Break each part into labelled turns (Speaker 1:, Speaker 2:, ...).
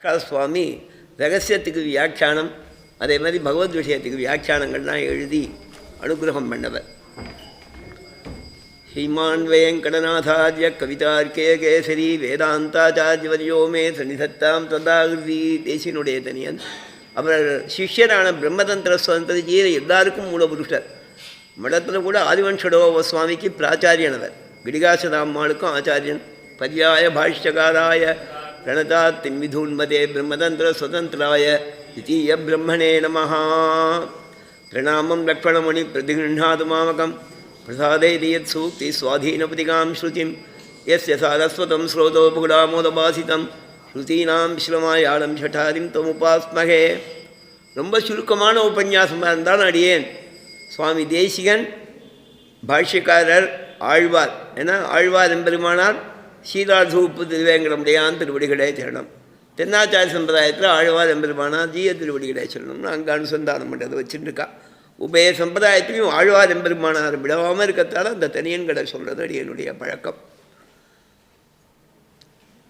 Speaker 1: சுவாமி ரகசியத்துக்கு வியாக்கியானம், அதே மாதிரி பகவத் விஷயத்துக்கு வியாக்கியானங்கள்லாம் எழுதி அனுகிரகம் பண்ணவர். ஸ்ரீமான் வெங்கடநாதார்ய கவிதார்க்கே கேசரி வேதாந்தாச்சாரியவரியோ மே சன்னிதத்தாம் ததாகிருதி. தேசியனுடைய தனியன். அவர் சிஷ்யரான பிரம்மதந்திர சுதந்திரஜியை எல்லாருக்கும் மூலபுருஷர். மடத்தில் கூட ஆதிவன்ஷடோப சுவாமிக்கு பிராச்சாரியனவர், கிடிகாசதாம்மாளுக்கும் ஆச்சாரியன். பர்யாய பாஷ்யகாராய பிரணதாத்தின் விதூன்மதே பிரம்மதந்திர சுதந்திராய திதீய பிரம்மணே நமஹ. பிரணாமம் லக்ஷ்மணமணி பிரதிகிருண்ணாது மாமகம் பிரசாதைரியத் சூக்தி சுவாதீனபதிகாம் ஸ்ருதிம் யஸ்ய சாரஸ்வதம் ஸ்ரோதோ புகுடாமோதபாசிதம் ஸ்ருதீனாம் விஸ்வமாயாளம் ஷட்டாரிம் தமுபாஸ்மகே. ரொம்ப சுருக்கமான உபன்யாசமாக இருந்தாலும் அடியேன் சுவாமி தேசிகன், பாஷ்யக்காரர், ஆழ்வார். ஏன்னா ஆழ்வார் எம்பெருமானார் சீதாசூப்பு திருவேங்கடமுடையான் திருவடிகளே சரணம். தென்னாச்சாரிய சம்பிரதாயத்தில் ஆழ்வார் எம்பெருமானார் ஜீய திருவடிகளே சரணம்னு அங்கே அனுசந்தானம் பண்ணுறதை வச்சுருக்கா. உபய சம்பிரதாயத்திலையும் ஆழ்வார் எம்பெருமானார் விடவாமல் இருக்கத்தால் அந்த தனியன்களை சொல்கிறது அடியனுடைய பழக்கம்.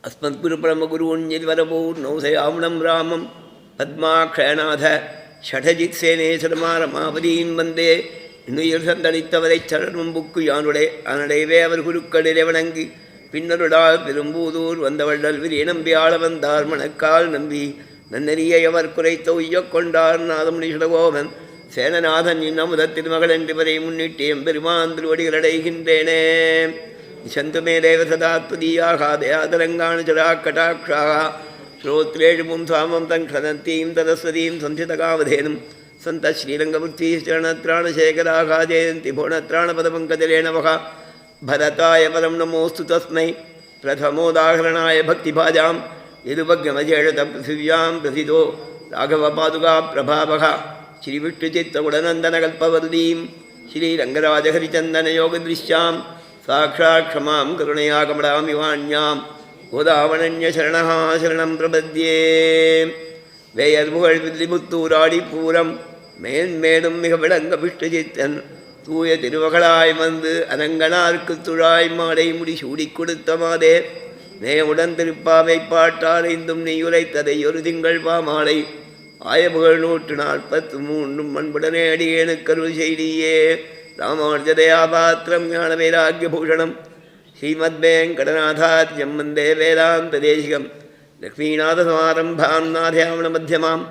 Speaker 1: அஸ்மத் குரு பரமகுருவரபூர் நௌசயாமுனம் ராமம் பத்மாக்ஷயநாத ஷடஜித் சேனேஸ்வரமாரமாவதீன் வந்தே. இன்னுயிர் சந்தளித்தவரை சரணம் புக்கு யானுடைய அனடைவே அவர் குருக்களிலே வணங்கி பின்னருடால் பெரும்பூதூர் வந்தவள்ளல் விரிய நம்பி ஆள வந்தார் மணக்கால் நம்பி நன்னறியவர் குறைத்த உய்யக் கொண்டார் நாதமுனிஷடகோவன் சேனநாதன் இன்னமுத திருமகள் என்றவரை முன்னிட்டு எம்பெருமான் திருவடிகள் அடைகின்றேனே. நிசந்துமே தேவ சதாத்வதீயாக தயாதரங்காண ஜடா கடாட்சாக ஸ்ரோத்ரேஷு பும்சாமம் தங் க்ஷதந்தீம் ததஸ்வதீம் சம்சிதகாவதேனும் சந்த ஸ்ரீரங்கமுக்தி சரணத்ராணசேகராக ஜெயந்தி புவனத்ராணபதபங்கஜலே நமக. பரதாய பரம் நமோஸ்து தஸ்மை பிரதமோதாகரணாய பக்திபாஜாம் யதுபக்ஞமஜேஷத பிருथिव्यां பிரசிதோ ராகவ பாதுகா பிரபாவக ஸ்ரீவிஷ்ணுசித்தகுடநந்தனகல்பவல்லீம் ஸ்ரீரங்கராஜஹரிச்சந்தனயோகதிருஷ்யாம் சாட்சாத் க்ஷமாம் கருணையா கமலாமி வாண்யாம் கோதாவனன்யசரணः சரணம் பிரபத்யே. வேயர்புகழ் வில்லிபுத்தூராடி பூரம் மேன்மேலும் மிக விளங்க விஷ்ணுசித்தன் தூய திருமகளாய் வந்து அரங்கனார்க்கு துழாய் மாலை முடி சூடி கொடுத்த மாதே நேவுடன் திருப்பாவை பாட்டால் ஐந்தும் நெய்யுரைத்ததை ஒரு திங்கள் பாமாலை ஆயபுகழ் 143 மண்புடனே அடியேனுக்கருள் செய்தியே. ராமானுஜதயாபாத்திரம் ஞான வைராக்கிய பூஷணம் ஸ்ரீமத் வெங்கடநாதார்யம் வந்தே வேதாந்த தேசிகம். லக்ஷ்மீநாதசமாரம்பாம் நாதயாமண மத்தியமாம்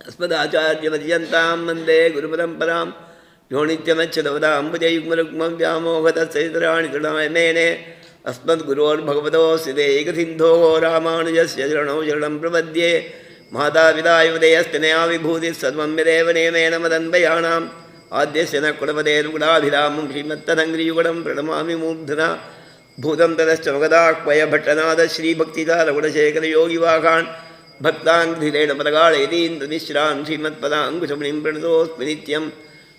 Speaker 1: அஸ்மதாச்சாரியமர்யந்தாம் வந்தே குருபரம்பராம். யோ நித்யமச்சதவதாம்புஜயுக்மருக்மம் வியாமோகதஸ்தராணி திருணாயமேனே அஸ்மத்குரோர்பகவதோஸ்தி ஏகசிந்தோ ராமானுஜஸ்ய சரணோ சரணம் பிரபத்யே. மாதாபிதாயுதயஸ்தனயா விபூதி சர்வம் விதேவ நேமேன மதன்வயானாம் ஆத்யஸ்ய ந குலபதேர்குலாபிராமம் ஸ்ரீமத்ததங்கிரியுகடம் பிரணமாமி மூர்धना. பூதம் ததश्च மகதாக்வய பட்டநாத ஸ்ரீபக்திதாரகுணசேகர யோகிவாகான் பக்தாங்கிரேண பரகாளயதீந்திரமிஸ்ரான் ஸ்ரீமத்பதாங்குஷமுனிம் பிரணதோஸ்மி நித்யம்.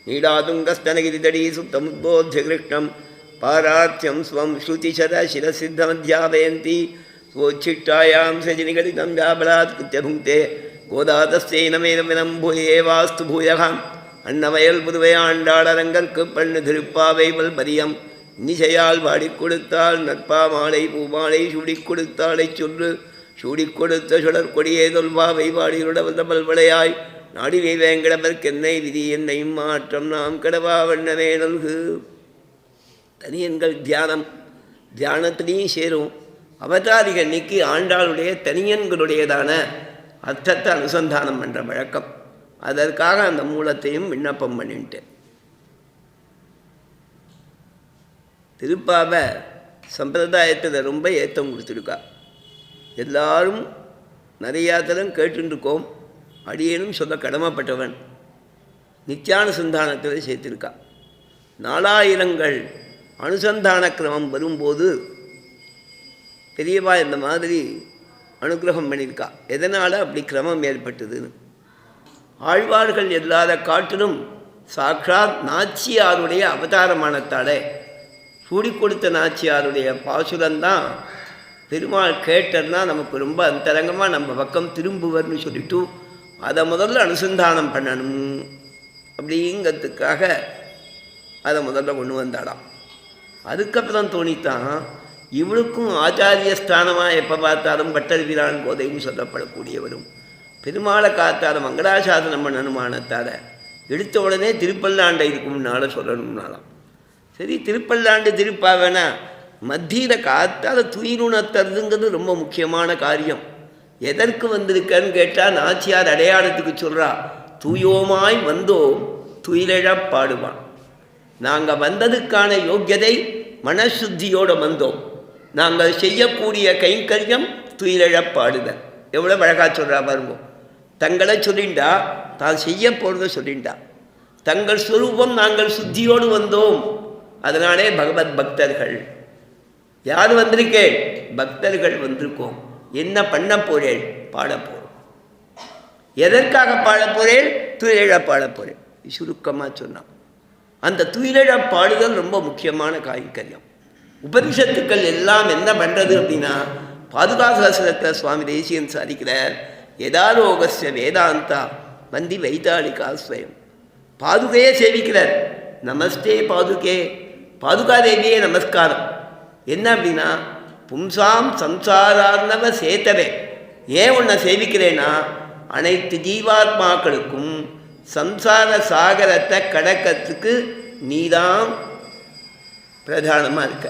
Speaker 1: நீடாதுங்கஸ்தனகிரிதடீ சுப்தமுத்போத்ய கிருஷ்ணம் பாராத்யம் ஸ்வம் ஸ்ருதிசதசிரசித்தமத்யாபயந்தி ஸ்வோச்சிஷ்டாயாம் சஜினிகடிதம் வியாபலாத்கிருத்ய புங்கே கோதாதஸ்யை நமேதமிதம் பூயே வாஸ்து பூயகாம். அன்னவயல் புதுவை ஆண்டாளரங்கற்கு பண்ணு திருப்பாவை பல்பரியம் நிசையால் வாடிக் கொடுத்தாள் நற்பா மாலை பூமாலை சூடிக் கொடுத்தாளை சொல்லு சூடிக் கொடுத்த சுடர் கொடியே தொல்வாவை வாடியுட வந்த பல்வளையாய் நாடினை வேங்கடவர்க்கென்னை விதி என்னையும் மாற்றம் நாம் கடவா வண்ணமே நல்கு. தனியன்கள் தியானம், தியானத்திலையும் சேரும். அவதாரிக அன்னைக்கு ஆண்டாளுடைய தனியன்களுடையதான அர்த்தத்தை அனுசந்தானம் பண்ணுற வழக்கம். அதற்காக அந்த மூலத்தையும் விண்ணப்பம் பண்ணிட்டேன். திருப்பாவை சம்பிரதாயத்தில் ரொம்ப ஏற்றம் கொடுத்துருக்கா. எல்லாரும் நிறையா தரம் கேட்டுருக்கோம். அடியேனும் சொல்ல கடமைப்பட்டவன். நித்யானுசந்தானத்தில் சேர்த்திருக்கா. 4000 அனுசந்தான கிரமம் வரும்போது பெரியவா இந்த மாதிரி அனுகிரகம் பண்ணியிருக்கா. எதனால் அப்படி கிரமம் ஏற்பட்டதுன்னு ஆழ்வார்கள் எல்லாத காட்டிலும் சாக்ஷாத் நாச்சியாருடைய அவதாரமானத்தாலே சூடி கொடுத்த நாச்சியாருடைய பாசுரம்தான் பெருமாள் கேட்டர்னா நமக்கு ரொம்ப அந்தரங்கமாக நம்ம பக்கம் திரும்புவர்னு சொல்லிட்டு அதை முதல்ல அனுசந்தானம் பண்ணணும் அப்படிங்கிறதுக்காக அதை முதல்ல கொண்டு வந்தாடாம். அதுக்கப்புறம் தோணித்தான் இவளுக்கும் ஆச்சாரிய ஸ்தானமாக எப்போ பார்த்தாலும் பட்டர் வீரான் கோதைன்னு சொல்லப்படக்கூடியவரும் பெருமாளை காத்தாத மங்களாசாசனம் பண்ணணுமானத்தால் எடுத்த உடனே திருப்பல்லாண்டை இருக்கும்னால சொல்லணும்னாலாம். சரி, திருப்பல்லாண்டு திருப்பாவேனா மத்தியில் காத்தால் துயிலுணர்த்துறதுங்கிறது ரொம்ப முக்கியமான காரியம். எதற்கு வந்திருக்கன்னு கேட்டால் நாச்சியார் அடையாளத்துக்கு சொல்கிறா, தூயோமாய் வந்தோம் துயிலழப் பாடுவான். நாங்கள் வந்ததுக்கான யோக்கியதை மனசுத்தியோடு வந்தோம். நாங்கள் செய்யக்கூடிய கைங்கரியம் துயிலழப் பாடுதல். எவ்வளோ அழகாக சொல்கிறா பாருங்க. தங்களை சொல்லிண்டா, தான் செய்ய போகிறத சொல்லிண்டா. தங்கள் ஸ்வரூபம் நாங்கள் சுத்தியோடு வந்தோம். அதனாலே பகவத் பக்தர்கள் யார் வந்திருக்கேன்? பக்தர்கள் வந்திருக்கோம். என்ன பண்ண போறேன்? பாட போகிறோம். எதற்காக பாட போகிறேன்? துயிலழ பாட போகிறேன். சுருக்கமாக சொன்னான். அந்த துயிலழ பாடுதல் ரொம்ப முக்கியமான கைங்கரியம். உபனிஷத்துக்கள் எல்லாம் என்ன பண்ணுறது அப்படின்னா, பாதுகாசகத்தில் சுவாமி தேசியன் சாதிக்கிறார், யதாரோகஸ்ய வேதாந்தா வந்தி வைத்தாளிகா ஸ்வயம். பாதுகையே சேவிக்கிறார். நமஸ்தே பாதுகே, பாதுகாதேவியே நமஸ்காரம். என்ன அப்படின்னா, பும்சாம் சம்சாரார்ணவ சேத்தவே. ஏன் உன்னை சேவிக்கிறேன்னா, அனைத்து ஜீவாத்மாக்களுக்கும் சம்சார சாகரத்தை கடக்கிறதுக்கு நீதான் பிரதானமாக இருக்க.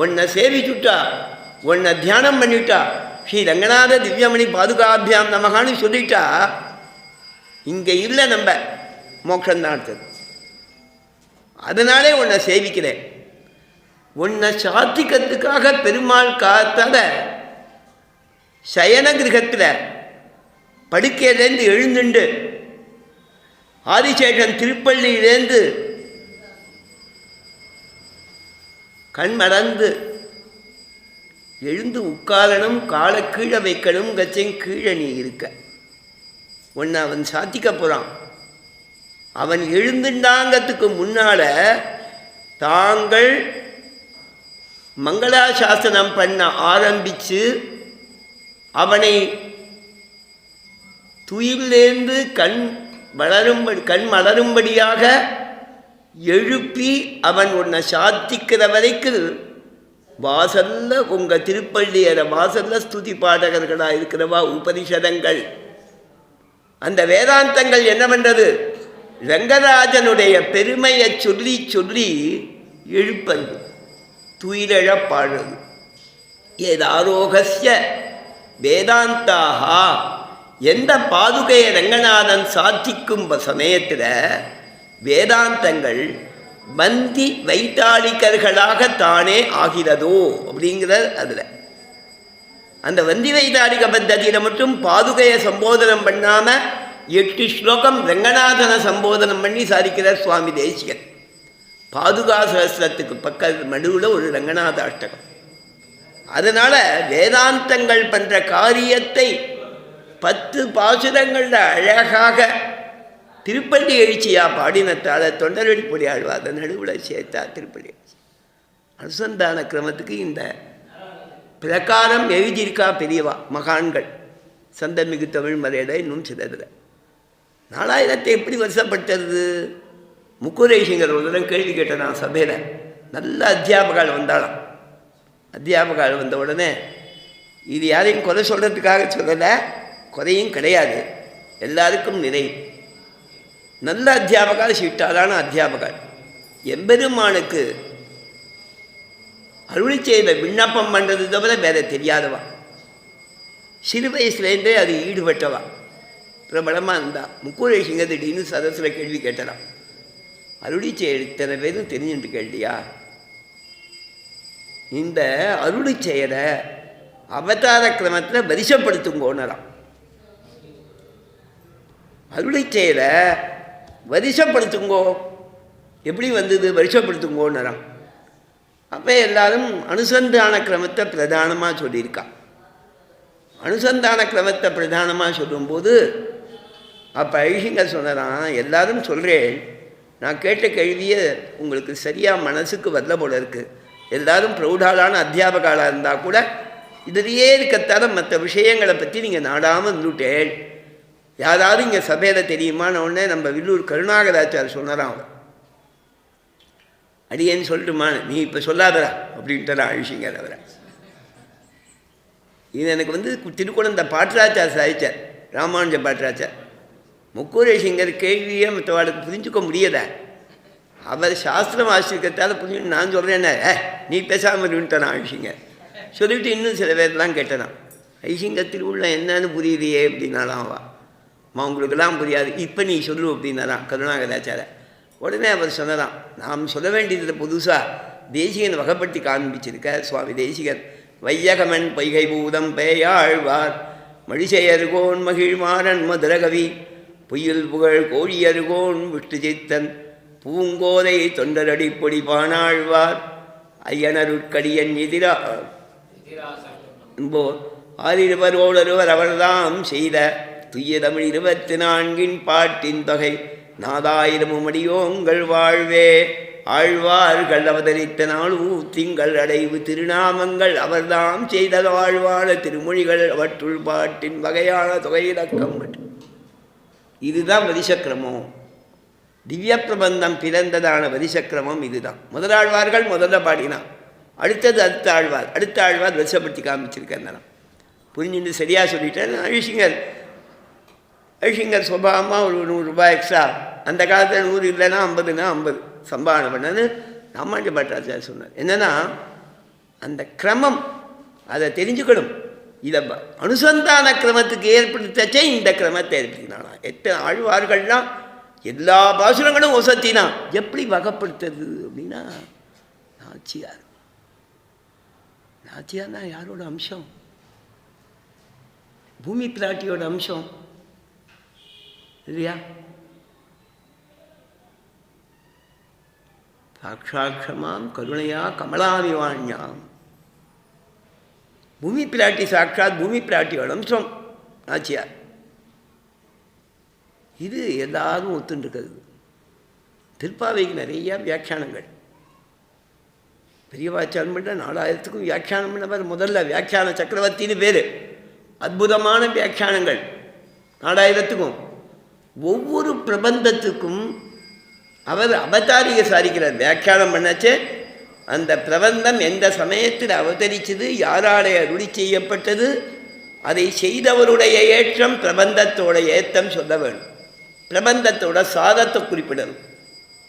Speaker 1: உன்னை சேவிச்சுட்டா, உன்னை தியானம் பண்ணிட்டா, ஸ்ரீ ரங்கநாத திவ்யமணி பாதுகாபியாம் நமகான்னு சொல்லிட்டா, இங்கே இல்லை நம்ம மோட்சந்தான் அடுத்தது. அதனாலே உன்னை சேவிக்கிறேன். உன்னை சாத்திக்கிறதுக்காக பெருமாள் காத்தாத சயன கிரகத்தில் படுக்கையிலேருந்து எழுந்துண்டு ஆதிசேஷன் திருப்பள்ளியிலேருந்து கண் மறந்து எழுந்து உட்காரணும், காலை கீழே வைக்கணும், கச்சையும் கீழே நீ இருக்க. உன்னை அவன் சாத்திக்க போகிறான். அவன் எழுந்துண்டாங்கிறதுக்கு முன்னால் தாங்கள் மங்களாசாசனம் பண்ண ஆரம்பித்து அவனை துயிலேந்து கண் மலரும்படியாக எழுப்பி அவன் உன்னை சாத்திக்கிற வரைக்கும் வாசல்ல உங்கள் திருப்பள்ளியர வாசல்ல ஸ்துதி பாடகர்களாக இருக்கிறவா உபனிஷதங்கள். அந்த வேதாந்தங்கள் என்ன பண்ணுறது? ரங்கராஜனுடைய பெருமையை சொல்லி சொல்லி எழுப்பது, துயிலழ பாடுறது. ஏதாரோகஸ்ய வேதாந்தாக. எந்த பாதுகையை ரங்கநாதன் சாத்திக்கும் சமயத்தில் வேதாந்தங்கள் வந்தி வைத்தாளிகர்களாக தானே ஆகிறதோ அப்படிங்கிற அதில் அந்த வந்தி வைத்தாளிக பத்ததியில் மட்டும் பாதுகையை சம்போதனம் பண்ணாமல் 8 ஸ்லோகம் ரங்கநாதனை சம்போதனம் பண்ணி சாதிக்கிறார் சுவாமி தேசிகன். பாதுகா சகஸ்ரத்துக்கு பக்க நடுவில் ஒரு ரங்கநாத அஷ்டகம். அதனால் வேதாந்தங்கள் பண்ணுற காரியத்தை 10 பாசுரங்களில் அழகாக திருப்பள்ளி எழுச்சியாக பாடினத்தால் தொண்டரடி பொடி ஆழ்வார் அதை நடுவில் சேர்த்தா திருப்பள்ளி எழுச்சி. அனுசந்தான கிரமத்துக்கு இந்த பிரகாரம் எழுதியிருக்கா பெரியவா மகான்கள். சந்தமிகு தமிழ் மலையிட இன்னும் சிலதில் 4000 எப்படி வருஷப்பட்டது? முக்குரேஷிங்கிற ஒரு தரம் கேள்வி கேட்டேன் நான் சபையில். நல்ல அத்தியாபகால் வந்தாலும் அத்தியாபகால் வந்த உடனே இது யாரையும் குறை சொல்கிறதுக்காக சொல்லலை, குறையும் கிடையாது, எல்லாருக்கும் நிறைவு. நல்ல அத்தியாபகால் சீட்டாலான அத்தியாபகால் எம்பெருமானுக்கு அருளி செய்த விண்ணப்பம் பண்ணுறது தவிர வேறு தெரியாதவா. சிறு வயசுலேருந்தே அது ஈடுபட்டவா, பிரபலமாக இருந்தா. முக்குரேஷிங்க திடீர்னு சதஸில் கேள்வி கேட்டலாம், அருளி செயல் இத்தனை பேரும் தெரிஞ்சுட்டு கேள்வியா? இந்த அருளி செயலை அவதார கிரமத்தில் வரிசப்படுத்துங்கோன்னலாம். அருளி செயலை வரிசப்படுத்துங்கோ. எப்படி வந்தது? வரிசப்படுத்துங்கோன்னலாம். அப்போ எல்லாரும் அனுசந்தான கிரமத்தை பிரதானமாக சொல்லியிருக்கா. அனுசந்தான கிரமத்தை பிரதானமாக சொல்லும்போது அப்போ ஐஷிங்க சொன்னான், எல்லாரும் சொல்கிறேன், நான் கேட்ட கேள்வியை உங்களுக்கு சரியாக மனசுக்கு வரல போல இருக்குது. எல்லாரும் ப்ரௌடாலான அத்தியாபகாலாக இருந்தால் கூட இதிலேயே இருக்கத்தால மற்ற விஷயங்களை பற்றி நீங்கள் நாடாமல் இருந்துட்டேன். யாராவது இங்கே சபையில் தெரியுமான உடனே நம்ம வில்லூர் கருணாகராச்சார் சொன்னாராம். அடியேன்னு சொல்லட்டுமா, நீ இப்போ சொல்லாதரா அப்படின்ட்டு அழிச்சிங்க அவரை. இது எனக்கு திருக்குழந்த பாட்டராச்சார் சாதிச்சார், ராமானுஜ பாட்டராச்சார். முக்கூரேசிங்கர் கேள்வியே மற்றவாளுக்கு புரிஞ்சுக்க முடியலை. அவர் சாஸ்திரம் ஆசிரியத்தால் புரிஞ்சு நான் சொல்கிறேன், நீ பேசாமல் இருந்துட்டான் அழிச்சிங்க சொல்லிவிட்டு இன்னும் சில பேர்லாம் கேட்டனான், ஐசிங்கத்தில் உள்ள என்னன்னு புரியுதையே அப்படின்னாலாம் உங்களுக்கெல்லாம் புரியாது, இப்போ நீ சொல்லு அப்படின்னாரான் கருணாகராச்சார. உடனே அவர் சொன்னதான், நாம் சொல்ல வேண்டியதில் புதுசாக தேசிகன் வகைப்படுத்தி காண்பிச்சிருக்க சுவாமி தேசிகன். வையகமன் பொய்கை பூதம் பேயாழ்வார் மழிசெயர்கோன் மகிழ்மாறன் மதுரகவி பொய்யில் புகழ் கோழியருகோன் விஷ்ணு சித்தன் பூங்கோதை தொண்டரடி பொடி பானாழ்வார் ஐயனருட்கடியன் எதிரா என்போர் ஆறிருவரோடொருவர் அவர்தாம் செய்த துய்ய தமிழ் 24 பாட்டின் தொகை நாதாயிரமும் அடியோங்கள் வாழ்வே. ஆழ்வார்கள் அவதரித்த நாளூ திங்கள் அடைவு திருநாமங்கள் அவர்தாம் செய்த வாழ்வான திருமொழிகள் அவற்றுள் பாட்டின் வகையான தொகையிலக்கம். இதுதான் வரிசக்கிரமம். திவ்ய பிரபந்தம் பிறந்ததான வரிசக்கிரமம் இதுதான். முதலாழ்வார்கள் முதல்ல பாடினான், அடுத்தது அடுத்த ஆழ்வார் வருஷப்படுத்தி காமிச்சிருக்கேன். புரிஞ்சுட்டு சரியாக சொல்லிட்டேன். அழிசிங்கர் சுபாவமாக ஒரு 100 ரூபாய் எக்ஸ்ட்ரா, அந்த காலத்தில் 100 இல்லைன்னா 50ன்னா 50 சம்பாவனை பண்ணது ராமானுஜ பட்டாச்சார் சொன்னார். என்னென்னா அந்த கிரமம் அதை தெரிஞ்சுக்கணும். இதை அனுசந்தான கிரமத்துக்கு ஏற்படுத்தச்சே இந்த கிரமத்தை ஏற்படுத்தினானா. எத்தனை ஆழ்வார்கள்லாம் எல்லா பாசுரங்களும் ஒசத்தினா எப்படி வகைப்படுத்துறது அப்படின்னா, நாச்சியார்னா யாரோட அம்சம்? பூமி பிராட்டியோட அம்சம் இல்லையா? சாட்சாட்சமாம் கருணையா கமலாமிவாண்யாம். பூமி பிராட்டி சாட்சாத் பூமி பிராட்டியோட அம்சம் நாச்சியார். இது எல்லாரும் ஒத்துருக்கிறது. திருப்பாவைக்கு நிறைய வியாக்கியானங்கள். பெரியவாச்சாரம் பண்ண 4000க்கும் வியாக்கியானம் பண்ணவர் முதல்ல வியாக்கியான சக்கரவர்த்தின்னு பேர். அற்புதமான வியாக்கியானங்கள் 4000க்கும். ஒவ்வொரு பிரபந்தத்துக்கும் அவர் அவதாரிக சாதிக்கிறார். வியாக்கியானம் பண்ணச்சே அந்த பிரபந்தம் எந்த சமயத்தில் அவதரித்தது, யாராலே அருளி செய்யப்பட்டது, அதை செய்தவருடைய ஏற்றம், பிரபந்தத்தோட ஏற்றம் சொல்ல வேணும். பிரபந்தத்தோட சாதத்தை குறிப்பிடணும்.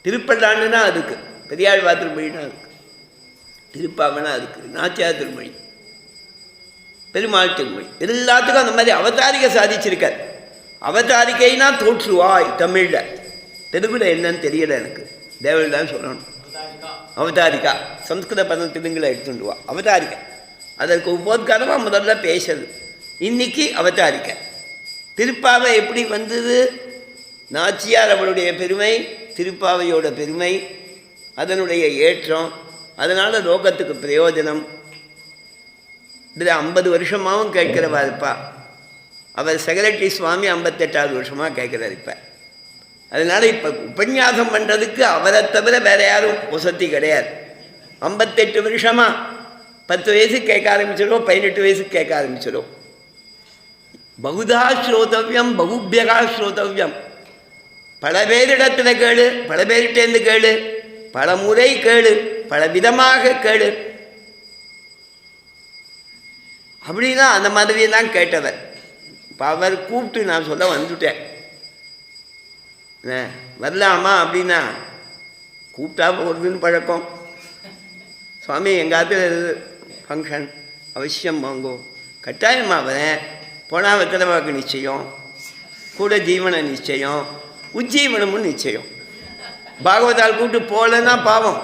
Speaker 1: திருப்பல்லாண்டுனா அதுக்கு, பெரியாழ்வார் திருமொழினா அதுக்கு, திருப்பாவனா அதுக்கு, நாச்சியார் திருமொழி, பெருமாள் திருமொழி, எல்லாத்துக்கும் அந்த மாதிரி அவதாரிகை சாதிச்சிருக்கார். அவதாரிகைனா தோற்றுவாய் தமிழில். தெலுங்குல என்னன்னு தெரியலை எனக்கு, தேவல் தான் சொல்லணும். அவதாரிகா சம்ஸ்கிருத பதம் தெலுங்குல எடுத்துட்டுவா அவதாரிகை. அதற்கு உபோத்காரமாக முதல்ல பேசுறது. இன்னைக்கு அவதாரிக்கை. திருப்பாவை எப்படி வந்தது? நாச்சியார் அவளுடைய பெருமை, திருப்பாவையோட பெருமை, அதனுடைய ஏற்றம், அதனால் லோகத்துக்கு பிரயோஜனம். இதில் 50 வருஷமாகவும் கேட்கிறவா இருப்பா. அவர் செக்ரட்டரி சுவாமி 58வது வருஷமாக கேட்குறாரு இப்போ. அதனால் இப்போ உபன்யாசம் பண்ணுறதுக்கு அவரை தவிர வேறு யாரும் வசதி கிடையாது. 58 வருஷமாக 10 வயசுக்கு கேட்க ஆரம்பிச்சிடும், 18 வயசுக்கு கேட்க ஆரம்பிச்சிடும். பகுதா ஸ்ரோதவியம், பகுபியகா ஸ்ரோதவியம். பல பேரிடத்தில் கேளு, பல பேர்கிட்டேருந்து கேளு, பல முறை கேளு, பல விதமாக கேளு. அப்படின்னா அந்த மாதிரி தான் கேட்டவர். இப்போ அவர் கூப்பிட்டு நான் சொல்ல வந்துட்டேன், வரலாமா அப்படின்னா, கூப்பிட்டா போகிறதுன்னு பழக்கம். சுவாமி எங்காவது ஃபங்க்ஷன் அவசியம் வாங்கோ, கட்டாயமாக வரேன். போனால் வெத்தலைவாக்கு நிச்சயம், கூட ஜீவன நிச்சயம், உஜ்ஜீவனமும் நிச்சயம். பாகவதால் கூப்பிட்டு போகலன்னா பாவம்,